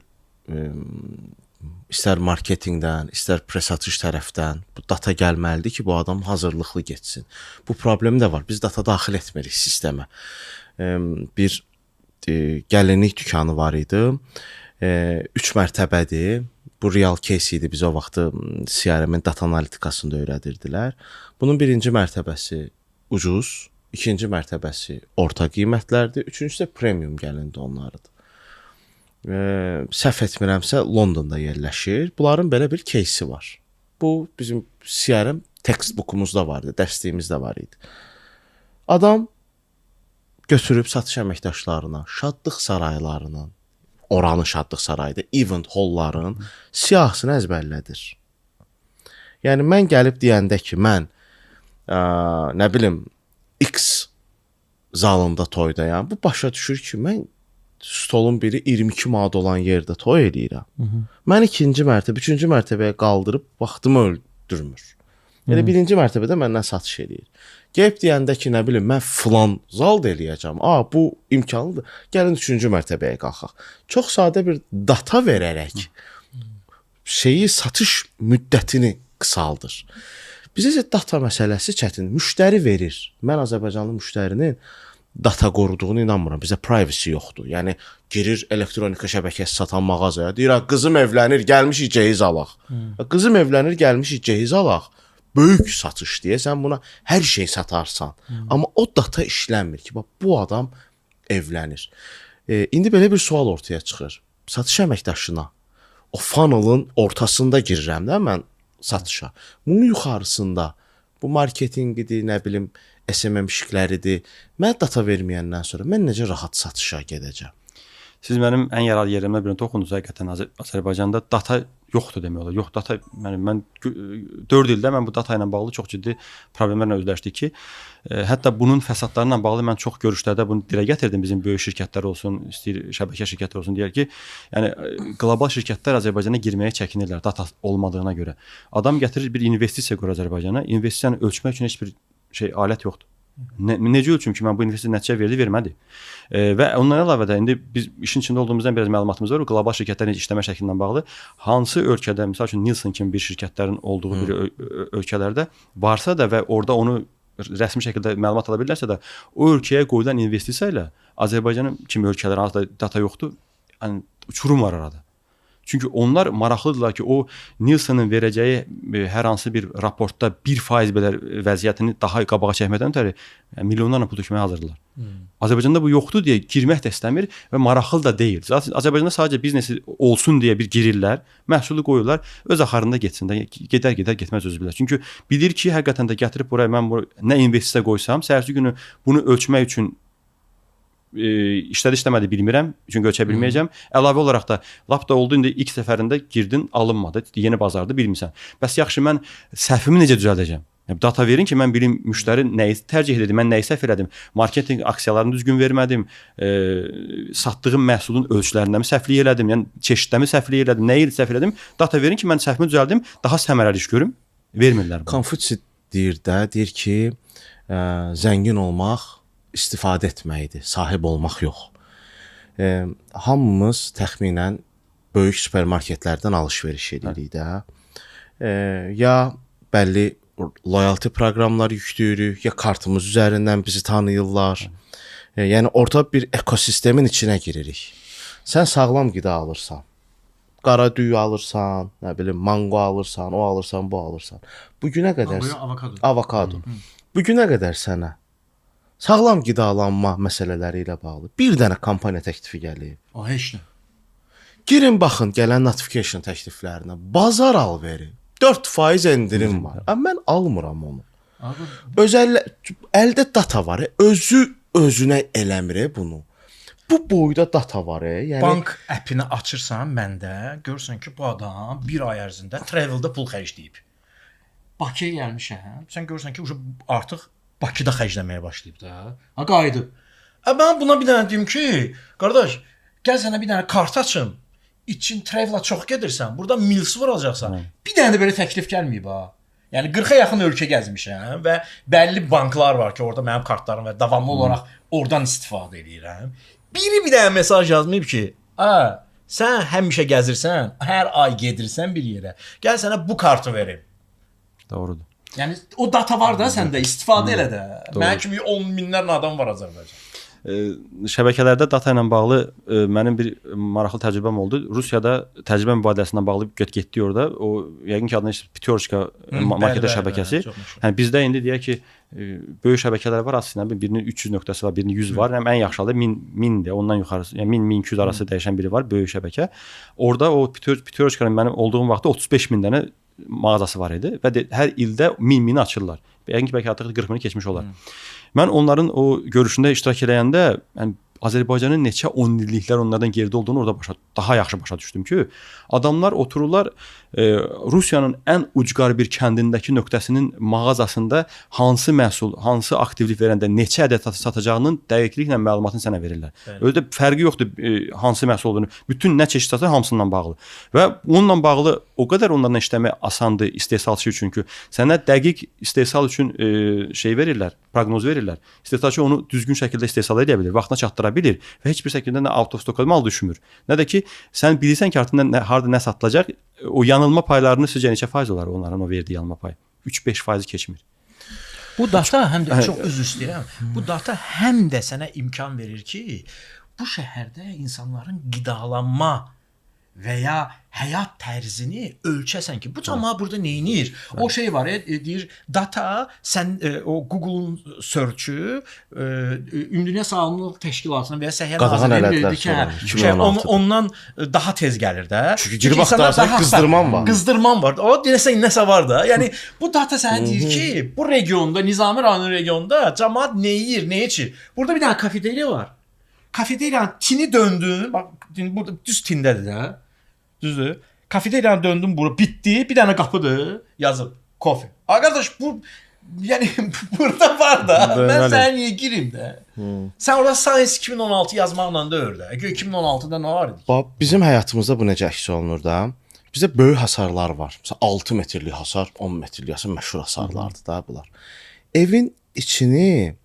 istər marketinqdən, istər presatış tərəfdən bu data gəlməlidir ki, bu adam hazırlıqlı getsin. Bu problem də var. Biz data daxil etmirik sistemə. Bir gəlinlik dükanı var idi. 3 mərtəbədir. Bu real case idi. Biz o vaxtı CRM-in data analitikasında öyrədirdilər. Bunun birinci mərtəbəsi ucuz, ikinci mərtəbəsi orta qiymətlərdir, üçüncüsü də premium gəlindi onlardır. Səhv etmirəmsə Londonda yerləşir. Bunların belə bir кейsi var. Bu bizim CRM textbook'umuzda vardı, dərsliyimizdə var idi. Adam götürüb satış əməkdaşlarına, şadlıq saraylarının, oranı şadlıq sarayda, event hallların siyahısını əzbərlədir. Yəni mən gəlib deyəndə ki, mən nə bilim X zalında toydayam, bu başa düşür ki, mən stolun biri 22 manat olan yerdə toy eləyirəm. Mən ikinci mərtəbə, üçüncü mərtəbəyə qaldırıb vaxtımı öldürmür. Yəni birinci mərtəbədə məndən satış eləyir. Gəlib deyəndə ki, nə bilim, mən filan zalda eləyəcəm. Bu imkanlıdır. Gəlin üçüncü mərtəbəyə qalxaq. Çox sadə bir data verərək satış müddətini qısaldır. Bizə data məsələsi çətin. Müştəri verir. Mən Azərbaycanlı müştərinin data qoruduğunu inanmıram. Bizdə privacy yoxdur. Yəni girir elektronika şəbəkəsi satan mağazaya, deyir, qızım evlənir, gəlmişik cehiz alaq. Qızım evlənir, gəlmişik cehiz alaq. Böyük satış deyə sən buna hər şey satarsan. Amma o data işlənmir ki, bax bu adam evlənir. İndi belə bir sual ortaya çıxır. Satış əməkdaşına o funnelın ortasında girirəm də mən satışa. Bunun yuxarısında bu marketinqidir, nə bilim, SMM işləridir. Mən data verməyəndən sonra mən necə rahat satışa gedəcəm? Siz mənim ən yaralı yerimə birini toxundunuz. Həqiqətən Azərbaycanda data yoxdur demək olar. Yox, data, mən 4 ildə mən bu data ilə bağlı çox ciddi problemlərlə üzləşdik ki, hətta bunun fəsadlarına bağlı mən çox görüşlərdə bunu dilə gətirdim. Bizim böyük şirkətlər olsun, istəyir şəbəkə şirkətləri olsun, deyər ki, yəni qlobal şirkətlər Azərbaycana girməyə çəkinirlər data olmadığına görə. Adam gətirir bir investisiya qurur Azərbaycana, investisiyanı ölçmək üçün heç bir alət yoxdur. Necə ölçüm ki, mən bu investisiya nəticə vermədi. Və ondan əlavə də indi biz işin içində olduğumuzdan biraz məlumatımız var. O qlobal şirkətlərin işləmə şəklindən bağlı hansı ölkədə, məsəl üçün Nielsen kimi bir şirkətlərin olduğu bir ölkələrdə varsa da və orada onu rəsmi şəkildə məlumat ala bilirlərsə də, o ölkəyə qoyulan investisiya ilə Azərbaycanın kimi ölkələrə az da data yoxdur. Yəni uçurum var arada. Çünki onlar maraqlıdırlar ki, o Nielsen'in verəcəyi hər hansı bir raportda 1% belə vəziyyətini daha qabağa çəkmədən ötəri milyonlarla pul tökməyə hazırdılar. Azərbaycanda bu yoxdur deyə girmək də istəmir və maraqlı da deyil. Azərbaycanda sadəcə biznesi olsun deyə bir girirlər, məhsulu qoyurlar, öz axarında getsin də, gedər getməz özü bilər. Çünki bilir ki, həqiqətən də gətirib buraya mən nə investisiya qoysam, səhərsi günü bunu ölçmək üçün işlədi bilmirəm, çünki ölçə bilməyəcəm. Əlavə olaraq da lap da oldu, indi ilk səfərində girdin, alınmadı, yeni bazarda bilmirsən. Bəs yaxşı, mən səhvimi necə düzəldəcəm? Data verin ki, mən bilim müştəri nəyi tərcih edim, mən nəyi səhv elədim, marketinq aksiyalarını düzgün vermədim, satdığım məhsulun ölçülərində mi səhvlik elədim, yəni çeşidləmi səhvlik elədim, nəyi səhv elədim, data verin ki, mən səhvimi düzəldim, daha səmərəli iş görüm, vermirlər. Konfutsi deyir ki, zəngin olmaq istifadə etməkdir, sahib olmaq yox. Hamımız təxminən böyük supermarketlərdən alış-veriş edirik də. Ya bəlli loyalty proqramları yüklüyürük, ya kartımız üzərindən bizi tanıyırlar. Yəni orta bir ekosistemin içinə giririk. Sən sağlam qida alırsan, qara düyü alırsan, nə bilim, mango alırsan, o alırsan, bu alırsan. Bu günə qədər avokado. Bu günə qədər sənə sağlam qidalanma məsələləri ilə bağlı bir dənə kampaniya təklifi gəlib. O heç nə. Girin baxın gələn notification təkliflərinə. Bazar alveri 4% endirim var. Amma mən almıram onu. Əldə data var, özü özünə eləmir bunu. Bu boyda data var, yəni bank appini açırsan məndə, görürsən ki, bu adam bir ay ərzində travelda pul xərcləyib. Bakıya gəlmişəm. Sən görürsən ki, artıq Bakıda xərcləməyə başlayıb da. Ha, qayıdıb. Mən buna bir dənə deyim ki, qardaş, gəl sənə bir dənə kart açım. İçin travel'a çox gedirsən, burada mils vuracaqsan. Bir dənə də belə təklif gəlməyib ha. Yəni 40-a yaxın ölkə gəzmişəm və bəlli banklar var ki, orada mənim kartlarım və davamlı olaraq oradan istifadə edirəm. Biri bir dənə mesaj yazmayıb ki, sən həmişə gəzirsən, hər ay gedirsən bir yerə. Gəl sənə bu kartı verim. Doğrudur. Yəni o data var da səndə, istifadə elə də. Mənim kimi 10 minlərlə adam var Azərbaycanda. Şəbəkələrdə data ilə bağlı mənim bir maraqlı təcrübəm oldu. Rusiyada təcrübə mübadiləsindən bağlı getdik orada. O yəqin ki adını Pyatorchka marketə şəbəkəsi. Yəni bizdə indi deyək ki, böyük şəbəkələr var aslında. Birinin 300 nöqtəsi var, birinin 100 var. Ən yaxşı halda 1000-dir. Ondan yuxarısı, yəni 1000-1200 arası dəyişən biri var, böyük şəbəkə. Orada o Pyatorchkanın mənim olduğum vaxtda 35 min dənə mağazası var idi və hər ildə 1000-ni açırlar. Yəqin ki, bəlkə artıq 40 mini keçmiş olar. Mən onların o görüşündə iştirak eləyəndə, yəni Azərbaycanın neçə 10 illiklər onlardan geridə olduğunu orada daha yaxşı başa düşdüm ki, adamlar otururlar Rusiyanın ən ucqar bir kəndindəki nöqtəsinin mağazasında hansı məhsul, hansı aktivlik verəndə neçə ədəd satacağının dəqiqliklə məlumatını sənə verirlər. Öyle də fərqi yoxdur hansı məhsul olduğunu. Bütün nə çeşid satır hamısından bağlı. Və onunla bağlı o qədər onlarla işləmək asandır istehsalçı üçün ki, sənə dəqiq istehsal üçün şey verirlər, proqnoz verirlər. İstehsalçı onu düzgün şəkildə istehsal edə bilir, vaxtına çatdıra bilir və heç bir şəkildə nə out of stock mal düşmür. Nə də ki, sən bilirsən ki, artıq harda nə satılacaq, o yanılma paylarını sizcə neçə faiz olar onların o verdiyi yanılma payı? 3-5% keçmir. Bu data həm də çox üzr istəyirəm. Bu data həm də sənə imkan verir ki, bu şəhərdə insanların qidalanma və ya həyat tərzini ölçəsən ki, bu cəmaət burada nə edir? O şey var, deyir, data sən o Google-un search-ü Ümumdünya Sağlamlıq Təşkilatının və ya Səhiyyə Nazirliyinin verdiyi ki, ondan daha tez gəlir də. Çünki girib axtarsan qızdırman var. Qızdırman var. O deyəsən nəsə var da. Yəni bu data sənə deyir ki, bu regionda, Nizami rayonu regionda cəmaət nə yeyir, nə içir? Burada bir dənə kafeteriya var. Kafeteriyanın tini döndün, bax burada düz tindədir də. Düzdür? Kafeteriyanın döndüm bura, bitdi. Bir dənə qapıdır, yazıb kofe. Arkadaş bu yəni burada var da. Mən sənə niyə girim də? Sən orada Science 2016 yazmaqla da orada. 2016-da nə var idi? Bax, bizim həyatımızda bu necə əks olunur da? Bizdə böyük hasarlar var. Məsələn, 6 metrlik hasar, 10 metrlik hasar məşhur hasarlardır da bunlar. Evin içini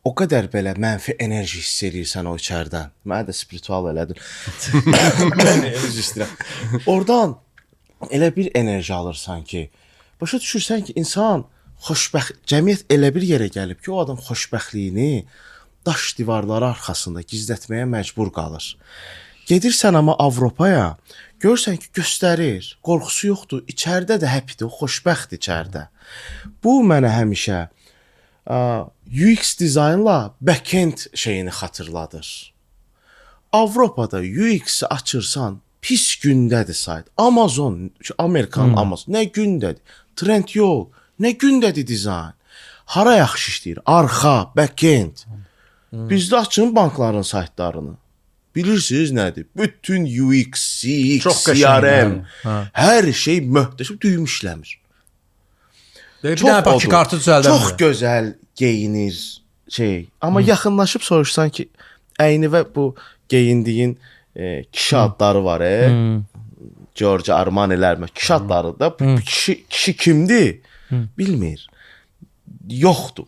o qədər belə mənfi enerji hiss edirsən o içərdən. Mənə də spiritual elədir. Enerji istəyirəm. Oradan elə bir enerji alırsan ki, başa düşürsən ki, insan xoşbəxt, cəmiyyət elə bir yerə gəlib ki, o adam xoşbəxtliyini daş divarları arxasında gizlətməyə məcbur qalır. Gedirsən amma Avropaya, görsən ki, göstərir, qorxusu yoxdur, içəridə də happydir, xoşbəxtdir içəridə. Bu mənə həmişə UX dizaynla backend şeyini xatırladır. Avropada UX-i açırsan, pis gündədir sayt. Amazon, Amerikan Amazon, nə gündədir? Trendyol, nə gündədir dizayn? Hara yaxşı işləyir? Arxa, backend. Bizdə açın bankların saytlarını. Bilirsiniz nədir? Bütün UX, CX, CRM, hər şey möhtəşəm, düyüm işləmir. Bir dənə bakı kartı düzəldəmir. Çox gözəl geyinir şey. Amma yaxınlaşıb soruşsan ki, əyni və bu geyindiyin kişi adları var, Giorgio Armani'lər, kişi adları da. Bu kişi kimdir? Bilmir. Yoxdur.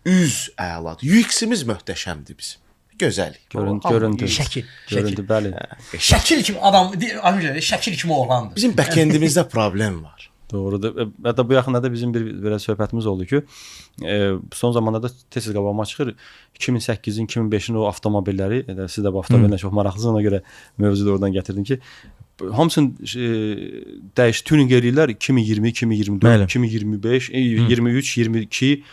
Üz əladır. UX-imiz möhtəşəmdir bizim. Gözəllik. Görüntü. Şəkil. Görüntü, bəli. Şəkil kimi adam, şəkil kimi oğlandır. Bizim backendimizdə problem var. Doğrudur. Hətta bu yaxınlarda bizim bir söhbətimiz oldu ki, son zamanlarda tez qabağıma çıxır 2008-in, 2005-in o avtomobilləri, siz də bu avtomobillə çox maraqlısınız, ona görə mövzuda oradan gətirdim ki, hamısını tuning eləyirlər 2020, 2024, 2025, 23, 22.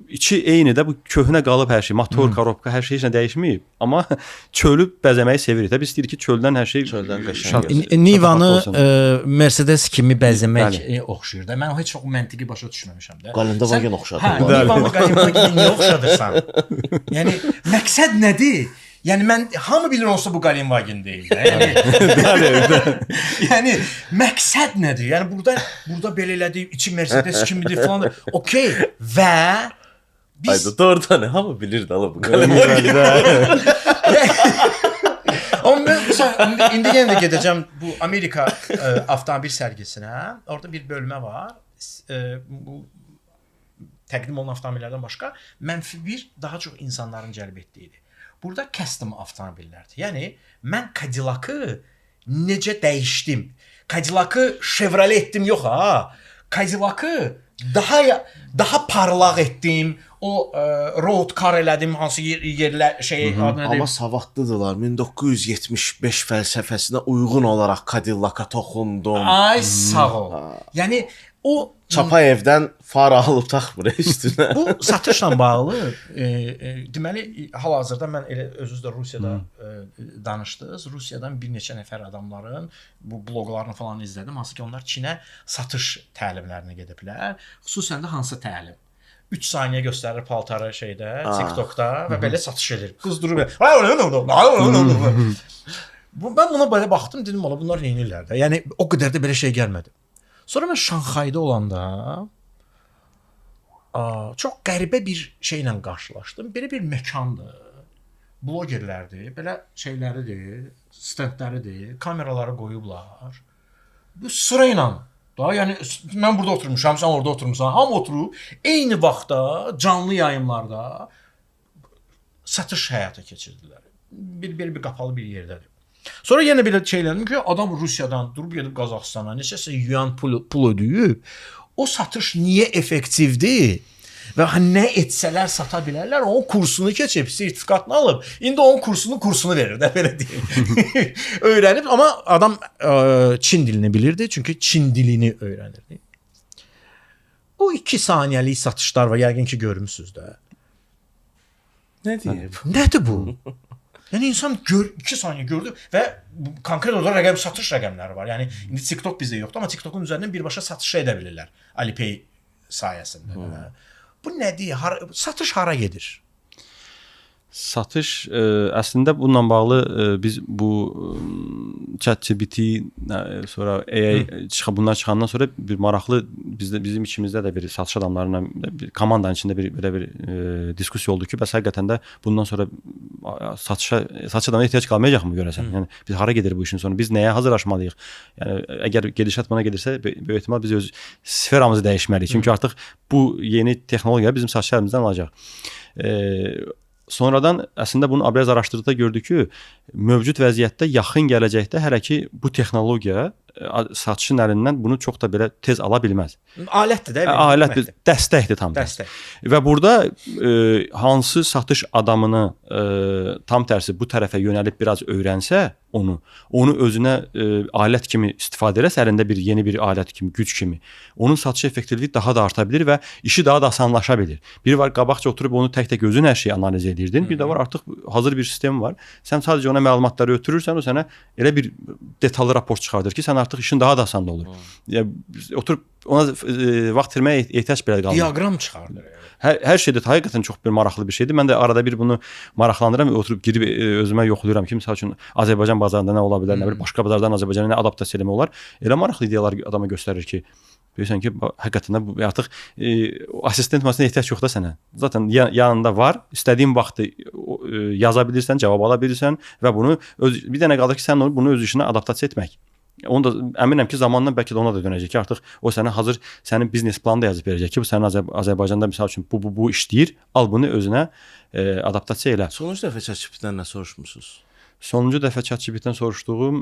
İçi eyni də, bu köhnə qalıb hər şey, motor, korobka, hər şey heç nə dəyişməyib. Amma çölü bəzəməyi sevirik. Biz istəyirik ki, çöldən hər şey qəşəng. Nivanı Mercedes kimi bəzəmək oxşuyur da. Mən heç çox məntiqi başa düşməmişəm də. Qalindovagen oxşadır. Hə, Nivanı Qalindovagen niyə oxşadırsan? Yəni məqsəd nədir? Yəni mən hamı bilir olsa bu Qalindovagen deyil də. Yəni məqsəd nədir? Yəni burada belə elədik, içi Mercedes kimidir falan. Okey. Və biz Ayda doğrudan hamı bilir də bu Qalindovagen. Amma indi yenə də gedəcəm bu Amerika avtomobil sərgisinə. Orada bir bölmə var. Bu təqdim olunan avtomobillərdən başqa mənfi bir daha çox insanların cəlb etdiyidir. Burada custom avtomobillərdir. Yəni mən Cadillac-ı necə dəyişdim? Cadillac-ı Chevrolet etdim yox ha. Cadillac-ı daha parlaq etdim. O road car elədim, hansı yerlər şey adını Amma savadlıdırlar. 1975 fəlsəfəsinə uyğun olaraq Cadillac-a toxundum. Ay sağ ol. Yəni o Çapayevdən far alıb taxmır üstünə. Bu satışla bağlı deməli hal-hazırda mən elə özünüz də Rusiyada danışdınız. Rusiyadan bir neçə nəfər adamların bu bloqlarını falan izlədim. Hansı ki onlar Çinə satış təlimlərinə gediblər. Xüsusən də hansı təlim? 3 saniyə göstərir paltarı şeydə, TikTokda və belə satış edir. Qızdırır. Ben buna belə baxdım, dedim ola bunlar nə edirlər də. Yəni o qədər də belə şey gəlmədi. Sonra mən Şanxayda olanda çox qəribə bir şeylə qarşılaşdım. Belə bir məkandır. Blogerlərdir, belə şeyləridir, stendləridir, kameraları qoyublar. Bu sırayla da, yəni mən burada oturmuşam, sən orada oturmuşsan, hamı oturub eyni vaxtda canlı yayımlarda satış həyata keçirdilər. Bir qapalı bir yerdədir. Sonra yenə belə şeylərim ki, adam Rusiyadan durub gedib Qazaxstana neçəsə yuan pul ödəyib. O satış niyə effektivdir? və nə etsələr sata bilərlər, onun kursunu keçib, sertifikatını alıb, indi onun kursunu verir də, belə deyim. Öyrənib, amma adam Çin dilini bilirdi, çünki Çin dilini öyrənirdi. O 2 saniyəlik satışlar var, yəqin ki görmüsünüz də. Nə deyib? Nədir bu? Yəni insan 2 saniyə gördü və konkret olaraq satış rəqəmləri var. Yəni indi TikTok bizdə yoxdur, amma TikTokun üzərindən birbaşa satış edə bilirlər Alipay sayəsində. Bu nədir? Satış hara gedir? Satış əslində bununla bağlı biz bu ChatGPT sonra AI bunlar çıxandan sonra bir maraqlı bizim ikimizdə də bir satış adamlarıyla bir komandanın içində belə bir diskussiya oldu ki, bəs həqiqətən də bundan sonra satış adamına ehtiyac qalmayacaqmı görəsən? Yəni biz hara gedir bu işin sonu? Biz nəyə hazırlaşmalıyıq? Yəni əgər gedişat buna gedirsə, böyük ehtimal biz öz sferamızı dəyişməliyik. Çünki artıq bu yeni texnologiya bizim satışlarımızdan alacaq. Sonradan əslində bunu biraz araşdırdıqda gördük ki, mövcud vəziyyətdə yaxın gələcəkdə hələ ki bu texnologiya satışın əlindən bunu çox da belə tez ala bilməz. Alətdir də. Alətdir, dəstəkdir tam. Dəstək. Və burada hansı satış adamını tam tərsi bu tərəfə yönəlib biraz öyrənsə, onu özünə alət kimi istifadə eləsə, əlində yeni bir alət kimi, güc kimi, onun satış effektivliyi daha da arta bilir və işi daha da asanlaşa bilir. Biri var, qabaqca oturub onu tək-tək özün hər şeyi analiz edirdin. Bir də var, artıq hazır bir sistem var. Sən sadəcə ona məlumatları ötürürsən, o sənə elə bir detallı raport çıxardır ki, sən artıq işin daha da asan olur. Yəni oturub ona vaxt itirməyə ehtiyac belə qalmır. Diaqram çıxardır. Hər şeydə həqiqətən çox bir maraqlı bir şeydir. Mən də arada bir bunu maraqlanıram, oturub girib özümə yoxlayıram ki, məsəl üçün Azərbaycan bazarında nə ola bilər, nə bilim başqa bazardan Azərbaycana nə adaptasiya eləmək olar. Elə maraqlı ideyalar adama göstərir ki, görürsən ki, həqiqətən də artıq assistent məsələn ehtiyac yoxdur sənə. Zaten yanında var. İstədiyin vaxtı yaza bilirsən, cavab ala bilirsən və bunu bir dənə qalır ki, sən bunu öz işinə adaptasiya etmək. Onu da əminəm ki, zamanla bəlkə də ona da dönəcək ki, artıq o sənə hazır sənin biznes planını da yazıb verəcək ki, bu sənin Azərbaycanda məsəl üçün bu işləyir, al bunu özünə adaptasiya elə. Sonuncu dəfə ChatGPT-dən nə soruşmusunuz? Sonuncu dəfə ChatGPT-dən soruşduğum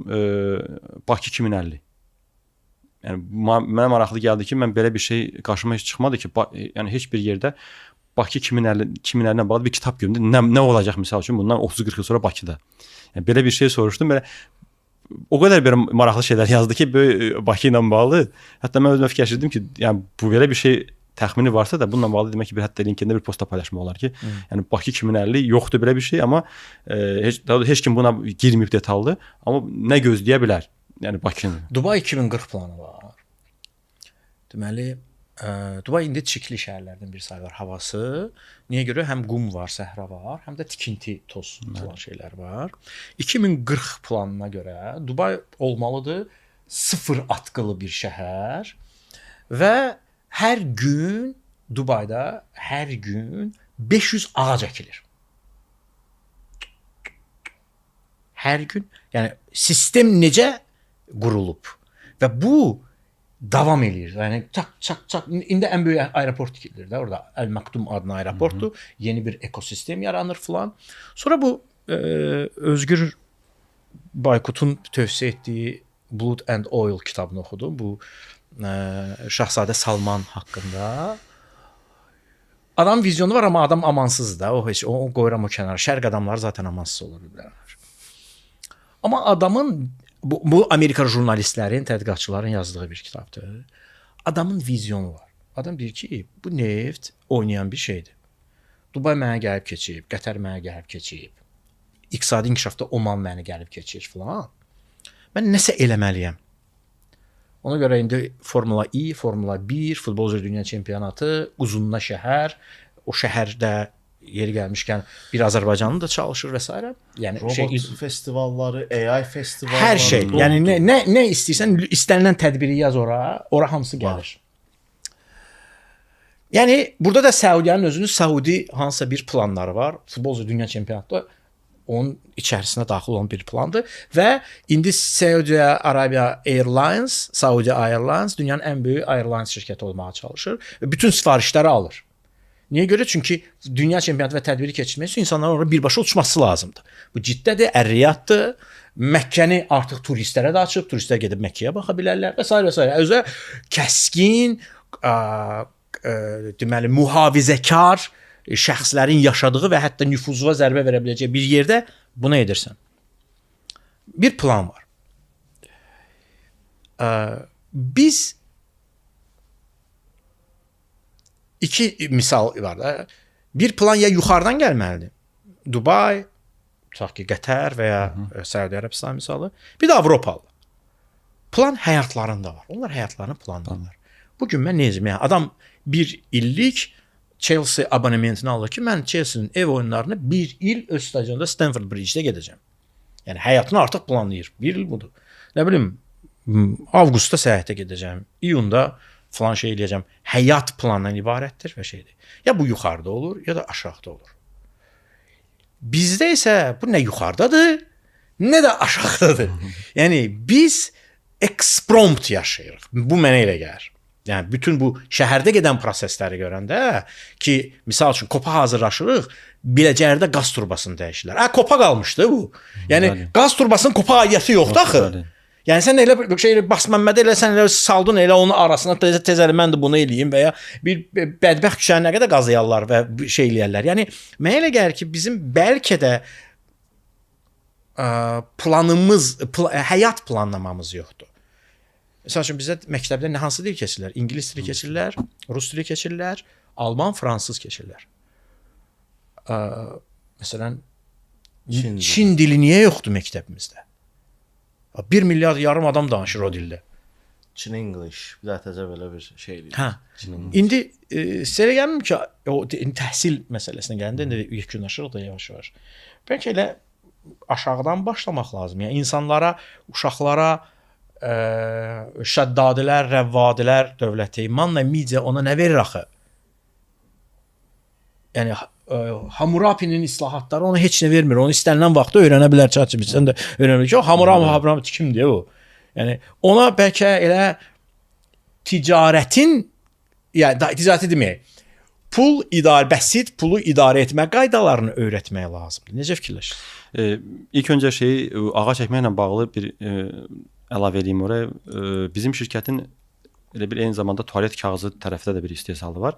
Bakı 2050. Yəni mənə maraqlı gəldi ki, mən belə bir şey qarşıma heç çıxmadı ki, yəni heç bir yerdə Bakı 2050-lə bağlı bir kitab göründü. Nə olacaq məsəl üçün bundan 30-40 il sonra Bakıda. Yəni belə bir şey soruşdum, belə o qədər bir maraqlı şeylər yazdı ki, Bakı ilə bağlı. Hətta mən özümə fikirləşirdim ki, yəni bu belə bir şey təxmini varsa da bununla bağlı demək ki, hətta LinkedIn-də bir posta paylaşmaq olar ki, yəni Bakı 2050 yoxdur belə bir şey, amma heç kim buna girməyib detallı, amma nə gözləyə bilər? Yəni Bakının. Dubai 2040 planı var. Deməli, Dubai indi çirkli şəhərlərdən bir sayılır havası. Niyə görə? Həm qum var, səhra var, həm də tikinti, toz olan şeylər var. 2040 planına görə Dubai olmalıdır 0 atqılı bir şəhər və hər gün Dubaidə hər gün 500 ağac əkilir. Hər gün, yəni sistem necə qurulub və bu davam eləyir. Yəni çak indi ən böyük aeroport tikilir də orada. Əl Maktum adlı aeroportdur. Yeni bir ekosistem yaranır filan. Sonra bu Özgür Baykutun tövsiyə etdiyi Blood and Oil kitabını oxudum. Bu Şahzadə Salman haqqında. Adam vizyonu var, amma adam amansızdır da. O qoyuram o kənara. Şərq adamları zaten amansız olur bilər. Amma adamın bu Amerika jurnalistlərin, tədqiqatçıların yazdığı bir kitabdır. Adamın vizyonu var. Adam deyir ki, bu neft oynayan bir şeydir. Dubai mənə gəlib keçib, Qətər mənə gəlib keçib. İqtisadi inkişafda Oman mənə gəlib keçir filan. Mən nəsə eləməliyəm. Ona görə indi Formula E, Formula 1, futbol üzrə dünya çempionatı, uzunla şəhər, o şəhərdə yeri gəlmişkən bir Azərbaycanlı da çalışır və s. Yəni robot festivalları, AI festivalları, hər şey. Yəni nə istəyirsən, istənilən tədbiri yaz ora hamısı gəlir. Yəni burada da Səudiyanın özünün Saudi hansısa bir planları var. Futbol üzrə dünya çempionatında onun içərisinə daxil olan bir plandır və indi Saudi Arabia Airlines, Saudi Airlines dünyanın ən böyük airlines şirkəti olmağa çalışır və bütün sifarişləri alır. Niyə görə? Çünki dünya çempionatı və tədbiri keçirmək üçün insanların orada birbaşa uçması lazımdır. Bu Ciddədir, Ər-Riyaddır. Məkkəni artıq turistlərə də açıb, turistlər gedib Məkkəyə baxa bilərlər və s. və s. Özə kəskin deməli mühafizəkar şəxslərin yaşadığı və hətta nüfuza zərbə verə biləcəyi bir yerdə bunu edirsən. Bir plan var. Biz iki misal var da. Bir plan ya yuxarıdan gəlməlidir. Dubai, tutaq ki, Qətər və ya Səudiyyə Ərəbistan misalı. Bir də Avropalı. Plan həyatlarında var. Onlar həyatlarını planlayırlar. Bugün mən necəm? Yəni adam bir illik Chelsea abonementini alır ki, mən Chelsea'nin ev oyunlarını bir il öz stadionda Stamford Bridge-də gedəcəm. Yəni həyatını artıq planlayır. Bir il budur. Nə bilim, avqustda səyahətə gedəcəm, iyunda falan şey eləyəcəm. Həyat planından ibarətdir və şeydir. Ya bu yuxarıda olur, ya da aşağıda olur. Bizdə isə bu nə yuxarıdadır, nə də aşağıdadır. Yəni biz eksprompt yaşayırıq. Bu mənə elə gəlir. Yəni bütün bu şəhərdə gedən prosesləri görəndə ki, misal üçün kopa hazırlaşırıq, Biləcərdə qaz turbasını dəyişirlər. Kopa qalmışdı bu. Yəni qaz turbasının kopa aidiyyəti yoxdur axı. Yəni sən elə bir şey Basməmmədə elə sən elə saldın elə onun arasına tez mən də bunu eləyim və ya bir bədbəxt küçəni nə qədər qazıyarlar və şey eləyərlər. Yəni mənə elə gəlir ki, bizim bəlkə də planımız, həyat planlamamız yoxdur. Məsəl üçün bizdə məktəbdə nə hansı dil keçirlər? İngilis dili keçirlər, rus dili keçirlər, alman, fransız keçirlər. Məsələn, Çin dili niyə yoxdur məktəbimizdə? 1 milyard yarım adam danışır o dildə. Çin English, bir də təzə belə bir şey eləyir. Hə. İndi sizə gəlmir ki, o təhsil məsələsinə gələndə indi yekunlaşırıq da yavaş-yavaş. Bəlkə elə aşağıdan başlamaq lazım. Yəni insanlara, uşaqlara şəddadilər, rəvvadilər dövləti, manna media ona nə verir axı? Yəni Hammurapinin islahatları ona heç nə vermir. Onu istənilən vaxtda öyrənə bilər çatçı. Sən də öyrənə bilər ki, Hammurapi kimdir o? Yəni ona bəlkə elə ticarətin, yəni ticarəti deməyək, bəsit pulu idarə etmə qaydalarını öyrətmək lazımdır. Necə fikirləşirsiniz? İlk öncə ağa çəkməklə bağlı bir əlavə edeyim oraya. Bizim şirkətin elə bir eyni zamanda tualet kağızı tərəfdə də bir istehsalı var.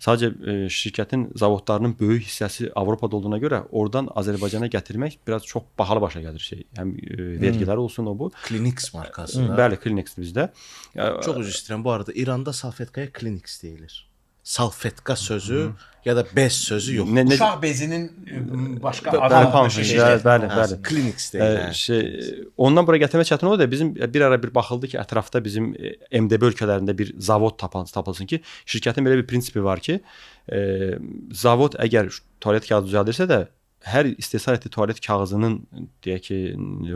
Sadəcə şirkətin zavodlarının böyük hissəsi Avropada olduğuna görə oradan Azərbaycana gətirmək biraz çox bahalı başa gəlir şey. Həm vergilər olsun o bu. Kliniks markası. Bəli, Kliniksdir bizdə. Çox üzr istəyirəm. Bu arada İranda salfetkaya Kliniks deyilir. Salfetka sözü ya da bez sözü yox. Uşaq bezinin başqa bəli. Kliniks deyilir. Ondan bura gətirmək çətin oldu da bizim bir ara bir baxıldı ki, ətrafda bizim MDB ölkələrində bir zavod tapılsın ki, şirkətin belə bir prinsipi var ki, zavod əgər tualet kağızı düzəldirsə də hər istehsal etdiyi tualet kağızının deyək ki,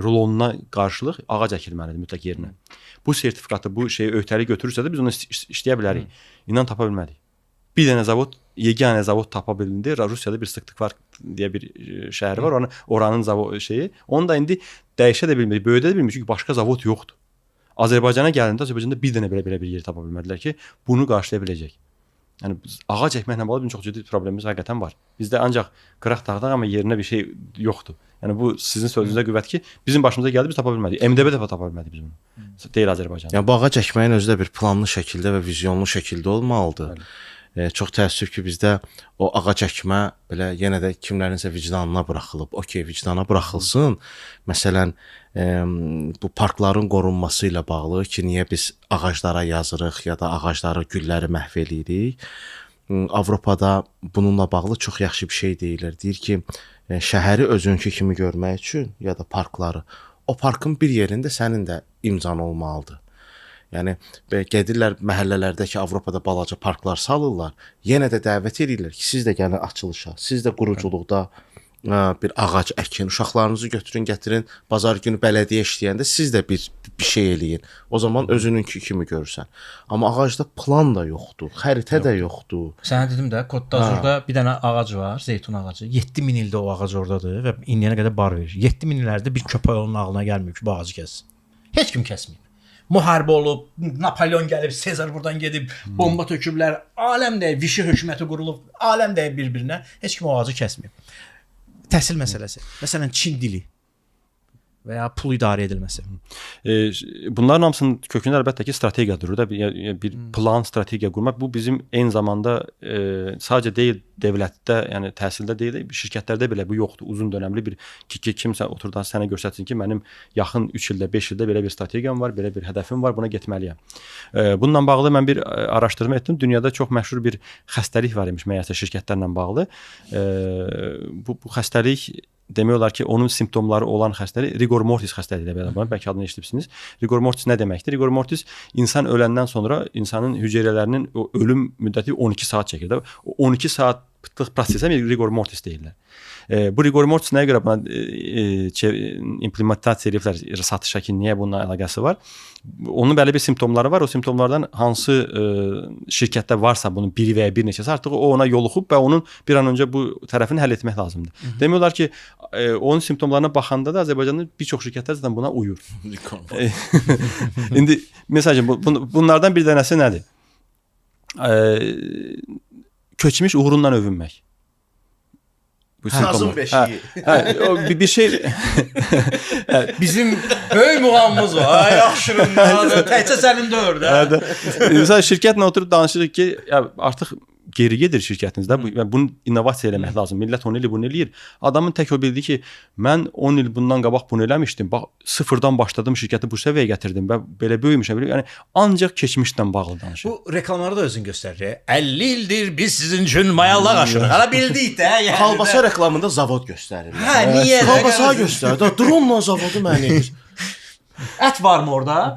rulonuna qarşılıq ağac əkilməlidir mütləq yerinə. Bu sertifikatı, bu şeyi öhdəlik götürürsə də biz onu işləyə bilərik. İnan tapa bilmədik. Bir dənə zavod, yeganə zavod tapa bilindi. Rusiyada bir Syktyvkar deyə bir şəhər var. Oranın zavod şeyi. Onu da indi dəyişə də bilmir, böyüdə də bilmir çünki başqa zavod yoxdur. Azərbaycana gəldikdə Azərbaycanda bir dənə belə bir yer tapa bilmədilər ki, bunu qarşılaya biləcək. Yəni ağac əkməklə bağlı çox ciddi problemimiz həqiqətən var. Bizdə ancaq qıraq dağdaq amma yerinə bir şey yoxdur. Yəni bu sizin sözünüzə qüvvət ki, bizim başımıza gəldi biz tapa bilmədik. MDB də tapa bilmədi biz bunu. Deyil Azərbaycanda. Yəni bu ağac əkməyin özü də bir planlı şəkildə və vizyonlu şəkildə olmalıdır. Çox təəssüf ki, bizdə o ağac əkmə belə yenə də kimlərinsə vicdanına buraxılıb. Okey, vicdana buraxılsın. Məsələn, bu parkların qorunması ilə bağlı ki, niyə biz ağaclara yazırıq ya da ağacları, gülləri məhv eləyirik. Avropada bununla bağlı çox yaxşı bir şey deyilir. Deyir ki, şəhəri özünkü kimi görmək üçün ya da parkları, o parkın bir yerində sənin də imzan olmalıdır. Yəni gedirlər məhəllələrdə ki, Avropada balaca parklar salırlar. Yenə də dəvət edirlər ki, siz də gəlin açılışa, siz də quruculuqda bir ağac əkin, uşaqlarınızı götürün, gətirin, bazar günü bələdiyyə işləyəndə siz də bir şey eləyin. O zaman özününki kimi görürsən. Amma ağacda plan da yoxdur, xəritə də yoxdur. Sənə dedim də, Côte d'Azur'da bir dənə ağac var, zeytun ağacı. 7000 ildə o ağac oradadır və indiyənə qədər bar verir. 7000 illərdə bir köpək onun ağlına gəlmir ki, bu ağacı kəssin. Heç kim kəsməyib. Müharibə olub, Napolyon gəlib, Sezar buradan gedib, bomba töküblər, aləm də Vichy hökuməti qurulub, aləm də bir-birinə, heç kim o ağacı kəsməyib. Təhsil məsələsi. Məsələn, Çin dili. və ya pul idarə edilməsi. Bunların hamısının kökündə əlbəttə ki, strategiya durur da, bir plan, strategiya qurmaq. Bu bizim eyni zamanda sadəcə deyil dövlətdə, yəni təhsildə deyil, şirkətlərdə belə bu yoxdur. Uzun dönəmli bir kimsə oturdan sənə göstərsin ki, mənim yaxın 3 ildə, 5 ildə belə bir strategiyam var, belə bir hədəfim var, buna getməliyəm. Bununla bağlı mən bir araşdırma etdim. Dünyada çox məşhur bir xəstəlik var imiş məyərsə şirkətlərlə bağlı. Bu xəstəlik demək olar ki, onun simptomları olan xəstəlik rigor mortis xəstəliyi ilə belə. Bəlkə adını eşitibsiniz. Rigor mortis nə deməkdir? Rigor mortis insan öləndən sonra insanın hüceyrələrinin o ölüm müddəti 12 saat çəkir. O 12 saatlıq prosesə rigor mortis deyirlər. Bu rigor mortis nəyə görə buna implementasiya ediblər, satışa ki, niyə bununla əlaqəsi var? Onun belə bir simptomları var. O simptomlardan hansı şirkətdə varsa bunun biri və ya bir neçəsi artıq o ona yoluxub və onun bir an öncə bu tərəfini həll etmək lazımdır. Demək olar ki, onun simptomlarına baxanda da Azərbaycanda bir çox şirkətlər zaten buna uyur. İndi məsələn bunlardan bir dənəsi nədir? Keçmiş uğurundan övünmək. Nazım beşiği. O bir şey Bizim böyük muğamımız var. Ay yaxşırındadır. Təkcə sənin də orada. Məsələn şirkətlə oturub danışırıq ki, artıq geri gedir şirkətinizdə. Bunu innovasiya eləmək lazım. Millət 10 il bunu eləyir. Adamın tək o bildi ki, mən 10 il bundan qabaq bunu eləmişdim. Bax, sıfırdan başladım, şirkəti bu səviyyəyə gətirdim və belə böyümüşəm. Yəni ancaq keçmişdən bağlı danışır. Bu reklamları da özün göstərir. 50 ildir biz sizin üçün mayallaq aşırıq. Hala bildik də. Yəni Kalbasa reklamında zavod göstərir. Hə, niyə? Kalbasa göstərir. Drone zavodu məni. Ət varmı orada?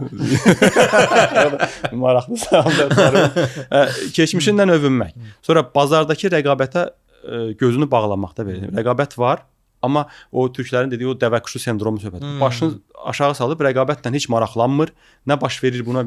Maraqlı suallar. Keçmişindən övünmək. Sonra bazardakı rəqabətə gözünü bağlamaqda belə. Rəqabət var, amma o türklərin dediyi o dəvəquşu sendromu söhbəti. Başını aşağı salıb rəqabətlə heç maraqlanmır. Nə baş verir buna,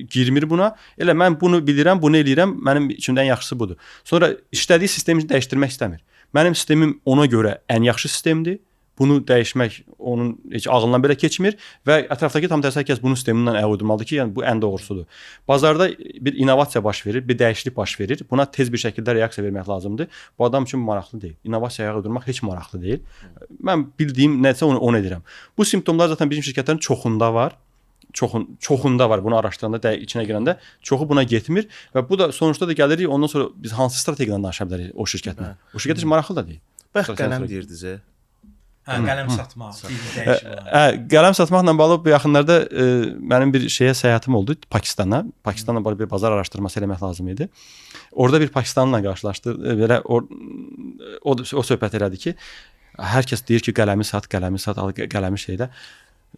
girmir buna. Elə mən bunu bilirəm, bunu eləyirəm, mənim içimdən yaxşısı budur. Sonra işlədiyi sistemi dəyişdirmək istəmir. Mənim sistemim ona görə ən yaxşı sistemdir. Bunu dəyişmək onun heç ağlından belə keçmir və ətrafdakı tam tərsi hər kəs bunun sistemindən əl uydurmalıdır ki, yəni bu ən doğrusudur. Bazarda bir innovasiya baş verir, bir dəyişiklik baş verir. Buna tez bir şəkildə reaksiya vermək lazımdır. Bu adam üçün maraqlı deyil. İnnovasiyaya əl uydurmaq heç maraqlı deyil. Mən bildiyim nəsə onu edirəm. Bu simptomlar zaten bizim şirkətlərin çoxunda var. Çoxunda var. Bunu araşdıranda, içinə girəndə çoxu buna getmir və bu da sonuçta da gəlirik. Ondan sonra biz hansı strategiyadan danışa bilərik o şirkətlə? O şirkət heç maraqlı da deyil. Bax qələm deyirdinizə. Hə, qələm satmaq. Qələm satmaqla bağlı bu yaxınlarda mənim bir səyahətim oldu Pakistana. Pakistanla bağlı bir bazar araşdırması eləmək lazım idi. Orada bir Pakistanla qarşılaşdı. Belə o söhbət elədi ki, hər kəs deyir ki, qələmi sat, al qələmi şeylə.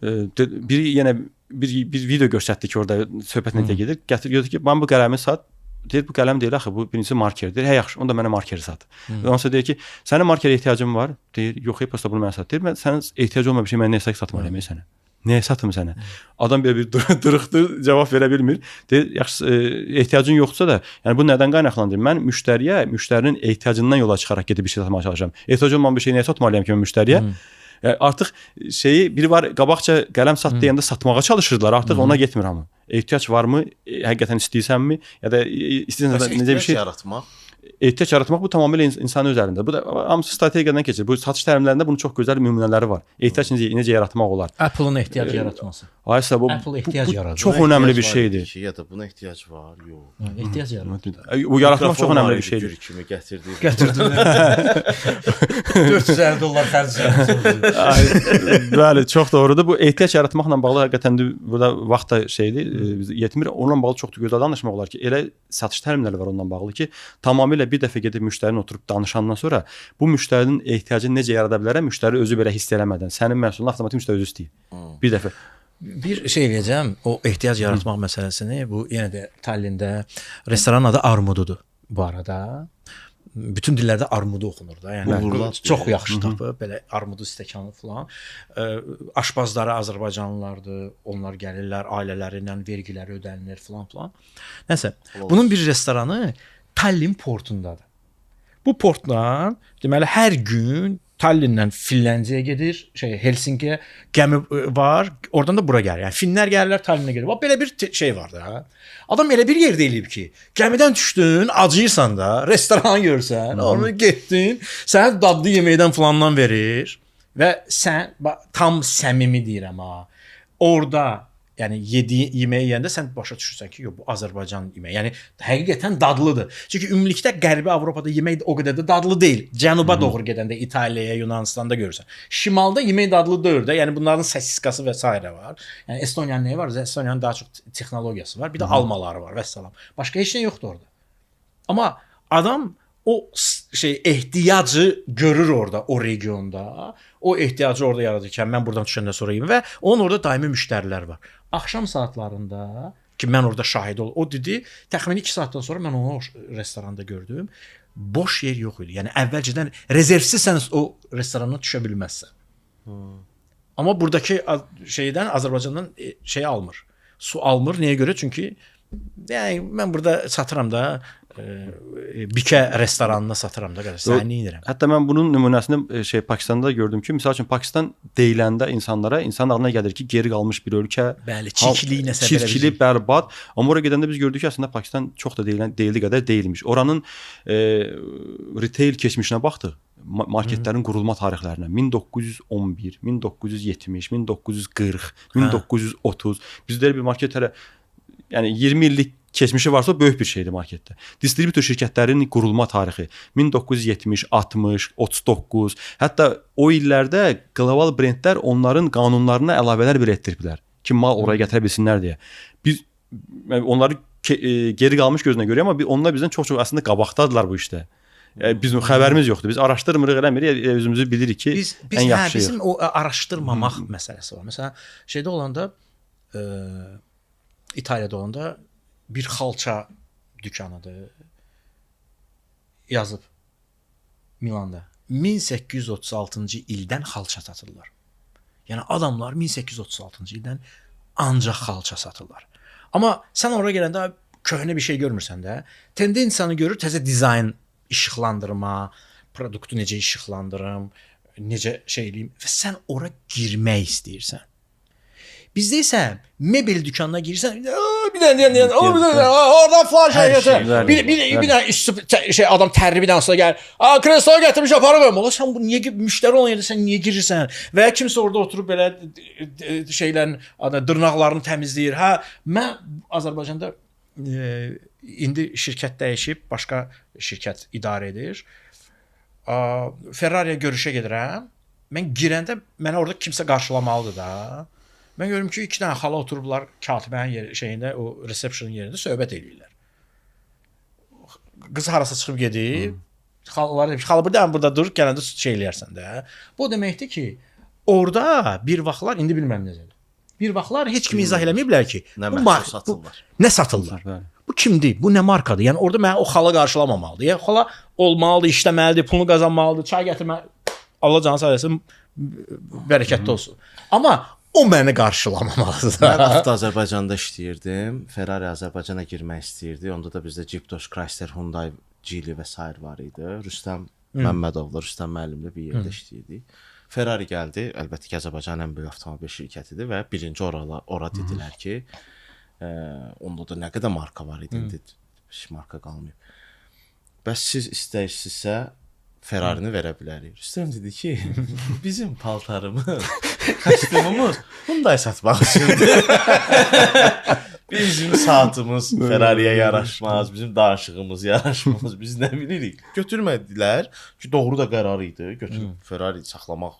Biri yenə bir video göstərdi ki, orada söhbət necə gedir. Gördü ki, mən bu qələmi sat. Deyir, bu qələm deyil axı, bu birincisi markerdir. Hə, yaxşı, onda mənə markeri sat. Ondan sonra deyir ki, sənin markerə ehtiyacın var. Deyir, yox, prosta bunu mənə sat. Deyir, mən sənin ehtiyac olmayan bir şey mən nəyə satmalıyam sənə? Nəyə satım sənə? Adam belə bir duruqdur, cavab verə bilmir. Deyir, yaxşı, ehtiyacın yoxdursa da, yəni bu nədən qaynaqlanır? Mən müştərinin ehtiyacından yola çıxaraq gedib bir şey satmağa çalışıram. Ehtiyac olmayan bir şey nəyə satmalıyam ki, mən müştəriyə? Artıq biri var, qabaqca qələm sat deyəndə satmağa çalışırdılar. Artıq ona getmir hamı. Ehtiyac varmı? Həqiqətən istəyirsənmi? Ya da istəyirsən necə bir şey yaratmaq? Ehtiyac yaratmaq bu tamamilə insanın öz əlində. Bu da hamısı strategiyadan keçir. Bu satış təlimlərində bunun çox gözəl nümunələri var. Ehtiyac necə yaratmaq olar? Apple'ın ehtiyac yaratması. Aysa bu çox önəmli bir şeydir. Ya da buna ehtiyac var, yox. Ehtiyac yaratır. Bu yaratmaq çox önəmli bir şeydir. Kimi gətirdi. $450 xərcləmişəm. Bəli, çox doğrudur. Bu ehtiyac yaratmaqla bağlı həqiqətən də burada vaxt da şeydir, yetmir. Onunla bağlı çox gözəl danışmaq olar ki, elə satış təlimləri var onunla bağlı ki, tamamilə bir dəfə gedib müştərinin oturub danışandan sonra bu müştərinin ehtiyacını necə yarada bilərəm, müştəri özü belə hiss eləmədən sənin məhsulunu avtomatik müştəri özü istəyir. Bir dəfə. Bir şey eləyəcəm, o ehtiyac yaratmaq məsələsini, bu yenə də Tallində restoranın adı Armududur bu arada. Bütün dillərdə armudu oxunur da. Yəni çox yaxşı tapıb belə armudu stəkanı falan. Aşpazları Azərbaycanlılardır. Onlar gəlirlər, ailələri ilə vergiləri ödənilir falan. Nəsə, bunun bir restoranı Tallinn portundadır. Bu portdan deməli hər gün Tallindən Finlandiyaya gedir, Helsinkiyə gəmi var, oradan da bura gəlir. Yəni Finlər gəlirlər, Tallinnə gelir. Bax belə bir şey var da. Adam elə bir yerdə eləyib ki, gəmidən düşdün, acıyırsan da, restoran görsən, onu getdin, sənə dadlı yeməkdən falandan verir. Və sən tam səmimi deyirəm ha. Orda yəni yeməyi yeyəndə sən başa düşürsən ki, yox bu Azərbaycan yeməyi. Yəni həqiqətən dadlıdır. Çünki ümumilikdə Qərbi Avropada yemək o qədər də dadlı deyil. Cənuba doğru gedəndə İtaliyaya, Yunanistanda görürsən. Şimalda yemək dadlı deyil də. Yəni bunların sosiskası və s. var. Yəni Estoniyanın nəyi var? Estoniyanın daha çox texnologiyası var. Bir də almaları var vəssalam. Başqa heç nə yoxdur orada. Amma adam o ehtiyacı görür orada, o regionda. O ehtiyacı orada yaradırkən mən buradan düşəndən sonra yeyim və onun orada daimi müştərilər var. Axşam saatlarında ki mən orada şahid oldum. O dedi, təxminən 2 saatdan sonra mən onu o restoranda gördüm. Boş yer yox idi. Yəni əvvəlcədən rezervsizsən o restorana düşə bilməzsən. Amma buradakı şeydən Azərbaycandan şey almır. Su almır. Nəyə görə? Çünki yəni mən burada satıram da Bikə restoranına satıram da qardaş. Sən nə edirəm? Hətta mən bunun nümunəsini Pakistanda gördüm ki, məsəl üçün Pakistan deyiləndə insanın ağlına gəlir ki, geri qalmış bir ölkə. Bəli, çirkli nəsə belə. Çirkli, bərbad. Amma ora gedəndə biz gördük ki, əslində Pakistan çox da deyildiyi qədər deyilmiş. Oranın retail keçmişinə baxdıq. Marketlərin qurulma tarixlərinə 1911, 1970, 1940, 1930. Bizdə bir market hələ yəni 20 illik keçmişi varsa böyük bir şeydir marketdə. Distributor şirkətlərin qurulma tarixi 1970, 60, 39. Hətta o illərdə qlobal brendlər onların qanunlarına əlavələr belə etdiriblər ki, mal oraya gətirə bilsinlər deyə. Biz onları geri qalmış gözünə görürük, amma onlar bizdən çox əslində qabaqdadılar bu işdə. Bizim xəbərimiz yoxdur. Biz araşdırmırıq, eləmirik, özümüzü bilirik ki, ən yaxşı bizim o araşdırmamaq məsələsi var. Məsələn, şeydə olanda İtaliyada olanda bir xalça dükanıdır. Yazıb Milanda. 1836-cı ildən xalça satırlar. Yəni adamlar 1836-cı ildən ancaq xalça satırlar. Amma sən oraya gələndə köhnə bir şey görmürsən də, tendensiyanı görür, təzə dizayn, işıqlandırma, produktu necə işıqlandırım, necə şey eləyim və sən ora girmək istəyirsən. Bizdə isə mebel dükanına girirsən, bir dənə oradan falan şey gətir. Bir dənə şey adam tərli bir dənə gəlir. Kreslo gətirmiş aparıram. Ola sən bu niyə müştəri olan yerdə sən niyə girirsən? Və ya kimsə orada oturub belə şeylərin dırnaqlarını təmizləyir. Hə, mən Azərbaycanda indi şirkət dəyişib, başqa şirkət idarə edir. Ferrari'yə görüşə gedirəm. Mən girəndə mənə orada kimsə qarşılamalıdır da. Mən görürüm ki, 2 dənə xala oturublar katibənin şeyində, o reception yerində söhbət edirlər. Qız harasa çıxıb gedir. Xalalar demiş, xala burada dur, gələndə şey eləyərsən də. Bu deməkdir ki, orada bir vaxtlar, indi bilməm necədir. Bir vaxtlar heç kim izah eləməyiblər ki, nə satırlar. Bu kimdir? Bu nə markadır? Yəni orada mənə o xala qarşılamamalıdır. Yəni xala olmalıdır, işləməlidir, pulunu qazanmalıdır, çay gətirməlidir. Allah canı sağ eləsin, bərəkətli olsun. Amma o məni qarşılamamalıdır. Mən vaxt Azərbaycanda işləyirdim. Ferrari Azərbaycana girmək istəyirdi. Onda da bizdə Jeep, Dodge, Chrysler, Hyundai, Geely və s. var idi. Rüstəm Məmmədovla, Rüstəm müəllimlə bir yerdə işləyirdik. Ferrari gəldi. Əlbəttə ki, Azərbaycanın ən böyük avtomobil şirkətidir və birinci ora dedilər ki, onda da nə qədər marka var idi. Heç marka qalmayıb. Bəs siz istəyirsinizsə Ferrari-ni verə bilərik. Rüstəm dedi ki, bizim paltarımız, kostyumumuz Hyundai satmaq üçündür. Bizim saatımız Ferrari'yə yaraşmaz, bizim danışığımız yaraşmaz, biz nə bilirik. Götürmədilər ki, doğru da qərar idi. Götürüb Ferrari saxlamaq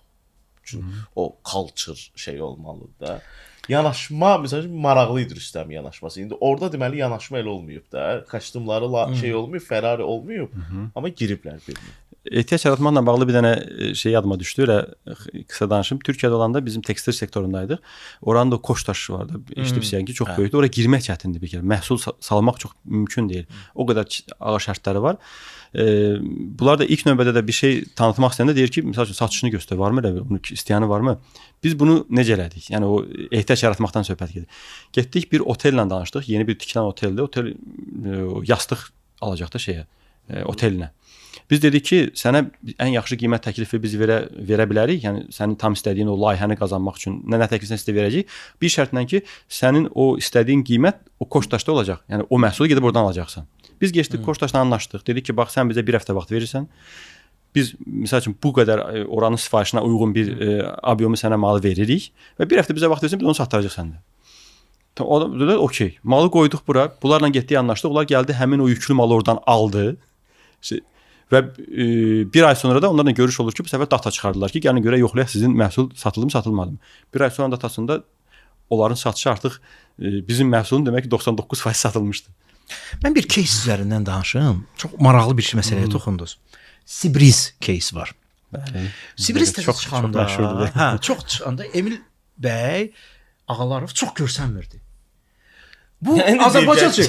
üçün o culture şey olmalıdır da. Yanaşma, məsələn, maraqlı idi Rüstəm yanaşması. İndi orada deməli yanaşma elə olmayıb da. Kostyumları şey olmayıb, Ferrari olmayıb, amma giriblər birini. Ehtiyac yaratmaqla bağlı bir dənə şey yadıma düşdü. Elə qısa danışım. Türkiyədə olanda bizim tekstil sektorundaydıq. Oranın da Koçtaş vardı. İşləmişsən ki, çox böyükdür. Oraya girmək çətindir bir kərə. Məhsul salmaq çox mümkün deyil. O qədər ağır şərtləri var. Bunlar da ilk növbədə də bir şey tanıtmaq istəyəndə deyir ki, məsəl üçün satışını göstər, varmı elə bir, onu istəyəni varmı? Biz bunu necə elədik? Yəni o ehtiyac yaratmaqdan söhbət gedir. Getdik bir otellə danışdıq. Yeni bir tikilən oteldir. Otel yastıq alacaq da şeyə, otelinə. Biz dedik ki, sənə ən yaxşı qiymət təklifi biz verə bilərik. Yəni sənin tam istədiyin o layihəni qazanmaq üçün nə təklifini sizə verəcəyik. Bir şərtlə ki, sənin o istədiyin qiymət o Koçtaşda olacaq. Yəni o məhsulu gedib oradan alacaqsan. Biz keçdik Koçtaşla anlaşdıq. Dedik ki, bax sən bizə bir həftə vaxt verirsən. biz misal üçün bu qədər oranın sifarişinə uyğun bir obyomu sənə malı veririk və bir həftə bizə vaxt versən biz onu satdıracaq səndə. O da okey. Malı qoyduq bura. Bunlarla getdik, anlaşdıq. Onlar gəldi, həmin o yüklü malı oradan aldı. Və bir ay sonra da onlarla görüş olur ki, bu səfər data çıxardılar ki, gəlin görə yoxlayaq sizin məhsul satıldı mı, satılmadı mı. Bir ay sonra datasında onların satışı artıq bizim məhsulun demək ki 99% satılmışdı. Mən bir case üzərindən danışım. Çox maraqlı bir məsələyə toxundunuz. Sibriz case var. Bəli. Sibriz təzə çıxanda, çox məşhurdur. hə, çox çıxanda Emil bəy Ağalarov çox görsənmirdi. Bu Azərbaycançı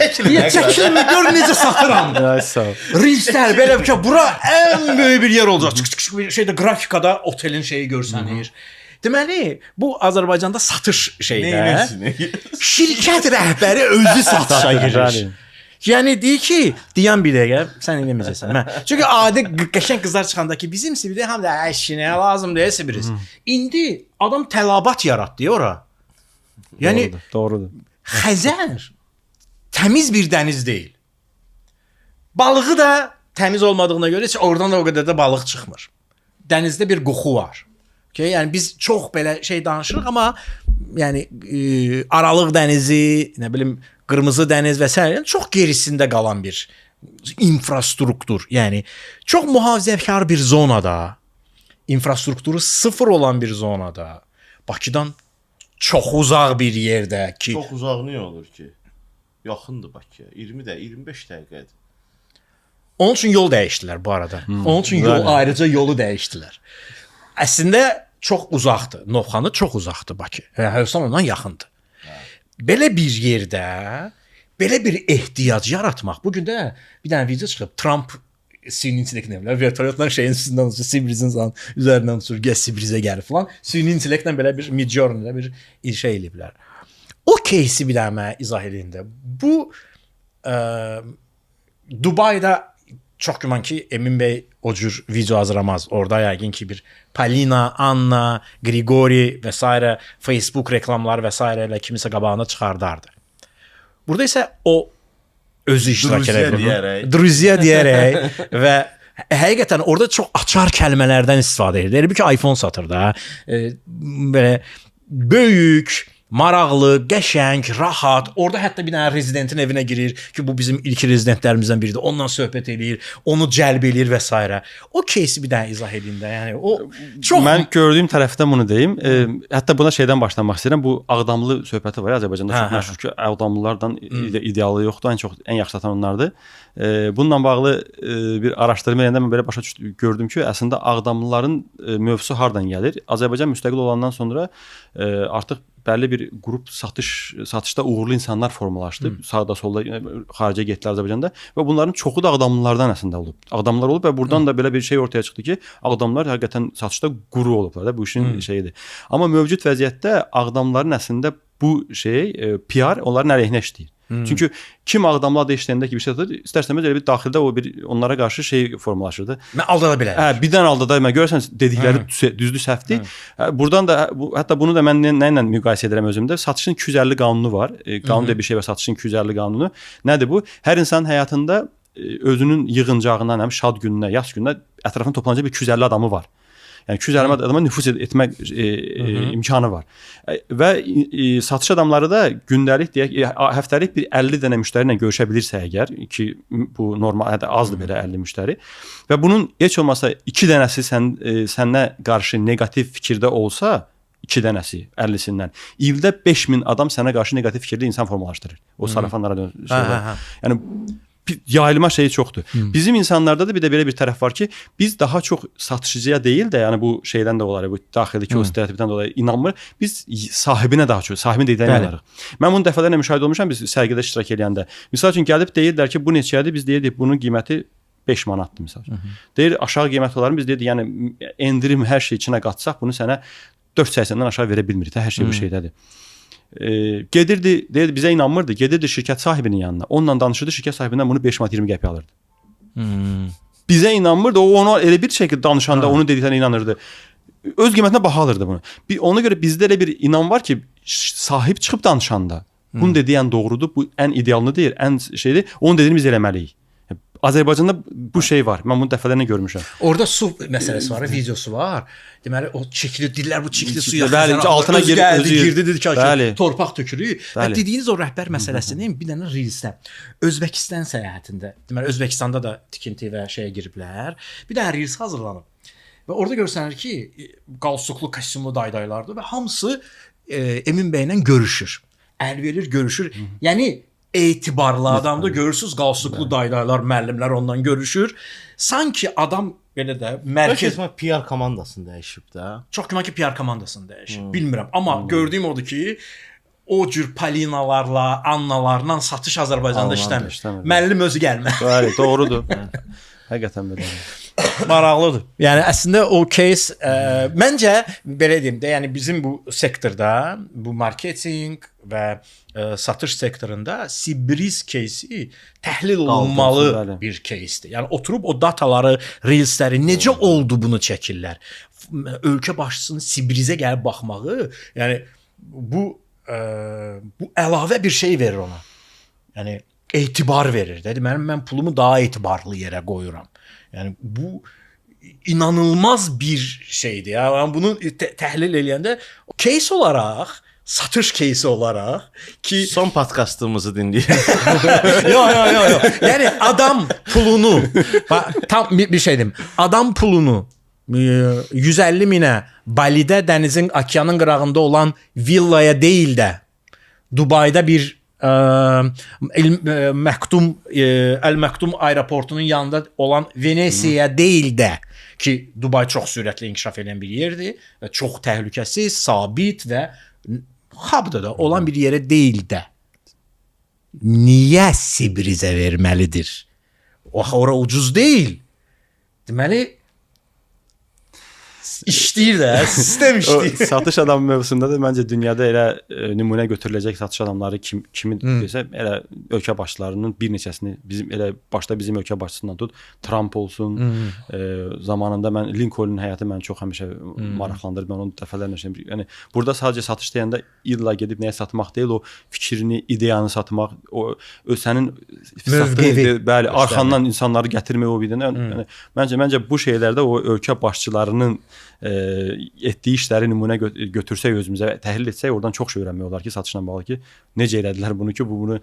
çəkilmə gör necə satıram. Ay sağ ol. Reelslər belə ki, bura ən böyük bir yer olacaq. Çıx bir şeydə qrafikada otelin şeyi görsənir. Deməli, bu Azərbaycanda satış şeydə şirkət rəhbəri özü satışa girir. Yəni deyir ki, deyən bir dəqiqə sən eləməyəcəksən. Çünki adi qəşəng qızlar çıxanda ki, bizim Sibirdə həm də əşinə lazım deyə Sibiriz. İndi adam tələbat yaratdı ora. Yəni doğrudur. Xəzər təmiz bir dəniz deyil. Balığı da təmiz olmadığına görə heç oradan da o qədər də balıq çıxmır. Dənizdə bir qoxu var. Okay? Yəni biz çox belə şey danışırıq, amma yəni Aralıq dənizi, nə bilim Qırmızı dəniz və s. çox gerisində qalan bir infrastruktur. Yəni çox mühafizəkar bir zonada, infrastrukturu sıfır olan bir zonada, Bakıdan çox uzaq bir yerdə ki, Çox uzaq niyə olur ki? Yaxındır Bakıya. 25 dəqiqədir. onun üçün yol dəyişdilər bu arada. Onun üçün ayrıca yolu dəyişdilər. Əslində çox uzaqdır. Novxanı çox uzaqdır Bakı. Hövsan ondan yaxındır. Belə bir yerdə belə bir ehtiyac yaratmaq. Bu gün də bir dənə video çıxıb Trump süni intellektlə belə vertolyotla şeyin üstündən uçur, Sibirizin üzərindən uçur, gəl Sibirizə gəlir falan. Süni intellektlə belə bir Midjourney-də bir şey eləyiblər. O кейsi bir dənə izah edin də. Bu Dubayda çox güman ki, Emin bəy o cür video hazırlamaz. Orada yəqin ki bir Polina, Anna, Grigori və s. Facebook reklamları və s. ilə kimisə qabağına çıxardardı. Burada isə o özü iştirak edir. Druzya deyərək və həqiqətən orada çox açar kəlmələrdən istifadə edir. Elə bir ki iPhone satır da. Belə böyük, maraqlı, qəşəng, rahat. Orada hətta bir dənə rezidentin evinə girir ki, bu bizim ilk rezidentlərimizdən biridir. Onunla söhbət eləyir, onu cəlb eləyir və s. O кейsi bir dənə izah edin də. Yəni o çox Mən gördüyüm tərəfdən bunu deyim. Hətta buna şeydən başlamaq istəyirəm. Bu Ağdamlı söhbəti var ya Azərbaycanda çox məşhur ki, Ağdamlılardan idealı yoxdur. Ən yaxşı satan onlardır. Bununla bağlı bir araşdırma edəndə mən belə başa gördüm ki, əslində Ağdamlıların mövzusu hardan gəlir? Azərbaycan müstəqil olandan sonra artıq bəlli bir qrup satışda uğurlu insanlar formalaşdı. Sağda solda xaricə getdilər Azərbaycanda və bunların çoxu da Ağdamlılardan əslində olub. Ağdamlılar olub və buradan da belə bir şey ortaya çıxdı ki, Ağdamlılar həqiqətən satışda quru olublar da, bu işin şeyidir. Amma mövcud vəziyyətdə Ağdamlıların əslində bu şey PR onların əleyhinə işləyir. Çünki kim Ağdamlı adı eşidəndə ki bir şey satır, istərsəmiz elə bir daxildə o bir onlara qarşı şey formalaşırdı. mən aldada bilərəm. Birdən aldada mən görürsən dedikləri düzdür, səhvdir. Buradan da hətta bunu da mən nə ilə müqayisə edirəm özümdə? Satışın 250 qanunu var. Qanun da bir şey var, satışın 250 qanunu. Nədir bu? Hər insanın həyatında özünün yığıncağından, həm şad gününə, yas gününə ətrafına toplanacaq bir 250 adamı var. Yəni 250 adama nüfuz etmək imkanı var. Və satış adamları da gündəlik deyək, həftəlik bir 50 dənə müştəri ilə görüşə bilirsə əgər ki, bu normal, hətta azdır belə 50 müştəri və bunun heç olmasa 2 dənəsi səndən qarşı neqativ fikirdə olsa, 2 dənəsi 50-sindən ildə 5000 adam sənə qarşı neqativ fikirdə insan formalaşdırır. O sarafanlara yəni yayılma şeyi çoxdur. Bizim insanlarda da bir də belə bir tərəf var ki, biz daha çox satışçıya deyil də, yəni bu şeydən də olar, bu daxildəki o stereotipdən dolayı inanmır. Biz sahibinə daha çox, sahibin dediyinə inanırıq. Mən bunu dəfələrlə müşahidə olmuşam biz sərgidə iştirak edəndə. Məsəl üçün gəlib deyirlər ki, bu neçədir? Biz deyirdik bunun qiyməti 5 manatdır məsəl üçün. Deyir aşağı qiymət olarım biz deyirdik, yəni endirim hər şey içinə qatsaq bunu sənə 4.80-dən aşağı verə bilmirik. Hər şey bu şeydədir. Gedirdi, deyirdi bizə inanmırdı. Gedirdi şirkət sahibinin yanına. Onunla danışırdı, şirkət sahibindən bunu 5 manat 20 qəpik alırdı. Bizə inanmırdı. O ona elə bir şəkildə danışanda onun dediklərinə inanırdı. Öz qiymətinə baha alırdı bunu. Ona görə bizdə elə bir inan var ki, sahib çıxıb danışanda bunun dediyi ən doğrudur, bu ən idealını deyir, ən şeydir. Onun dediyini biz eləməliyik. Azərbaycanda bu şey var. Mən bunu dəfələrlə görmüşəm. Orada su məsələsi var, videosu var. Deməli o çikili dillər bu çikili suya Bəli, altına girdi dedi ki, bəli, torpaq tökürük. Və bəli. dediyiniz o rəhbər məsələsinin bir dənə reelsdə Özbəkistan səyahətində, deməli Özbəkistanda da tikinti və şeyə giriblər. Bir dənə reels hazırlanıb. Və orada görsənir ki, qalstuklu, kostyumlu daydaylardır və hamısı Emin bəylə görüşür. Əl verir, görüşür. Yəni etibarlı adamdır. Görürsüz, qalstuklu daydaylar, müəllimlər ondan görüşür. Sanki adam belə də mərkəz PR komandasını dəyişib də. çox güman ki PR komandasını dəyişib. Bilmirəm, amma gördüyüm odur ki, o cür Palinalarla, Annalarla satış Azərbaycanda işləmir. Müəllim özü gəlmir. Bəli, doğrudur. Həqiqətən belə. Maraqlıdır. Yəni əslində o case məncə belə deyim də, yəni bizim bu sektorda, bu marketinq və satış sektorunda Sibris кейsi təhlil olunmalı bəli. bir кейsdir. Yəni oturub o dataları, reelsləri necə oldu bunu çəkirlər. Ölkə başçısının Sibrizə gəlib baxmağı, yəni bu əlavə bir şey verir ona. Yəni etibar verir də. Deməli mən pulumu daha etibarlı yerə qoyuram. Yəni bu inanılmaz bir şeydir. Yəni bunu təhlil eləyəndə case olaraq, satış кейsi olaraq ki Son podkastımızı dinləyin. Yox. Yəni adam pulunu tam bir şey deyim. Adam pulunu 150 minə Balidə dənizin, okeanın qırağında olan villaya deyil də Dubayda bir Əl-Məktum aeroportunun yanında olan Venesiyaya deyil də ki, Dubay çox sürətli inkişaf edən bir yerdir və çox təhlükəsiz, sabit və hubda da olan bir yerə deyil də. Niyə Sibrizə verməlidir? Ora ucuz deyil. Deməli işləyir də, sistem işləyir. Satış adamı mövzusunda da məncə dünyada elə nümunə götürüləcək satış adamları kimi desə, elə ölkə başçılarının bir neçəsini bizim elə başda bizim ölkə başçısından tut, Trump olsun, zamanında mən Lincoln'un həyatı məni çox həmişə maraqlandırır. Mən onu dəfələrlə düşünürəm. Yəni burada sadəcə satış deyəndə illa gedib nəyə satmaq deyil, o fikrini, ideyanı satmaq, o sənin satdığın, bəli, arxandan insanları gətirmək o birdən. Yəni məncə bu şeylərdə o ölkə başçılarının etdiyi işləri nümunə götürsək özümüzə, təhlil etsək, oradan çox şey öyrənmək olar ki, satışla bağlı ki, necə elədilər bunu ki, bunu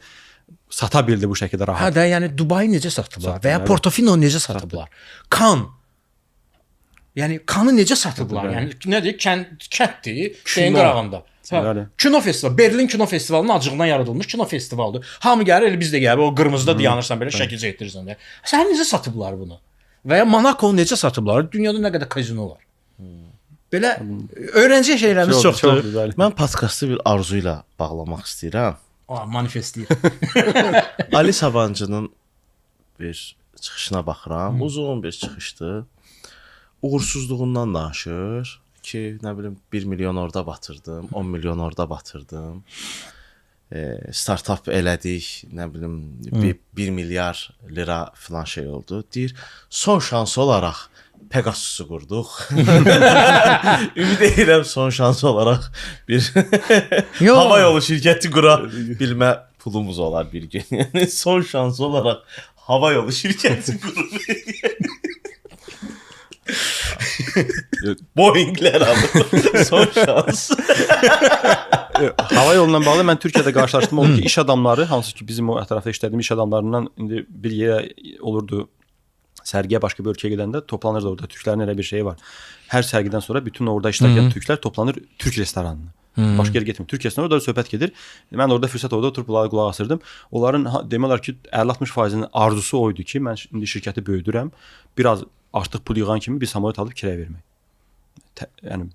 sata bildi bu şəkildə rahat. Hə də, yəni Dubayı necə satıblar və ya Portofino necə satıblar? Kan. Yəni Kanı necə satıblar? Yəni nədir? Kənddir, şeyin qırağında. Kino festivali, Berlin Kino Festivalının acığından yaradılmış kino festivaldır. Hamı gəlir, elə biz də gəlir, o qırmızıda dayanırsan belə şəkil çəkdirirsən də. Sən necə satıblar bunu? Və ya Monaco necə satıblar? Dünyada nə qədər kazino var? Belə öyrənci şeylərimiz çoxdur. Mən podkastı bir arzu ilə bağlamaq istəyirəm. Manifestləyir. Ali Sabancının bir çıxışına baxıram. Uzun bir çıxışdır. Uğursuzluğundan danışır ki, nə bilim 1 milyon orada batırdım, 10 milyon orada batırdım. Startup elədik, nə bilim 1 milyar lira filan şey oldu. Deyir, son şans olaraq Pegasus'u qurduq. Ümid edirəm son şans olaraq bir hava yolu şirkəti qura bilmə pulumuz olar bir gün. Yəni son şans olaraq hava yolu şirkəti qurub. Boeing'lər alır. Son şans. Hava yolundan bağlı mən Türkiyədə qarşılaşdım oldu ki, iş adamları, hansı ki bizim o ətrafda işlədiyim iş adamlarından indi bir yerə olurdu. Sərgiyə başqa bir ölkəyə gedəndə toplanırdı orada. Türklərin elə bir şeyi var. Hər sərgidən sonra bütün orada iştirak edən türklər toplanır Türk restoranına. Başqa yerə getmir. Türk restoranında orada söhbət gedir. Mən orada fürsət orada oturub qulaq asırdım. Onların demək olar ki 50-60%-nin arzusu o idi ki, mən indi şirkəti böyüdürəm. Biraz artıq pul yığan kimi bir samolyot alıb kirəyə vermək. Yəni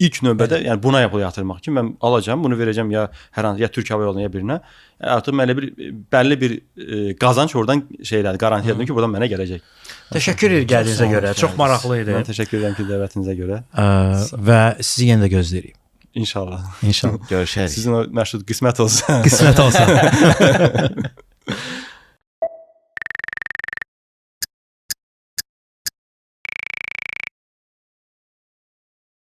ilk növbədə yəni buna yatırmaq ki, mən alacağam, bunu verəcəm ya hər hansı ya Türk Hava Yoluna ya birinə. Artıq mənə bir bəlli bir qazanc oradan şeylər qaranti edirəm ki, buradan mənə gələcək. Təşəkkür edirəm gəldiyinizə görə. Çox maraqlı idi. Mən təşəkkür edirəm ki, dəvətinizə görə. Və sizi yenə də gözləyirik. İnşallah. İnşallah. Görüşərik. Sizin o məşhur qismət olsun. Qismət olsun.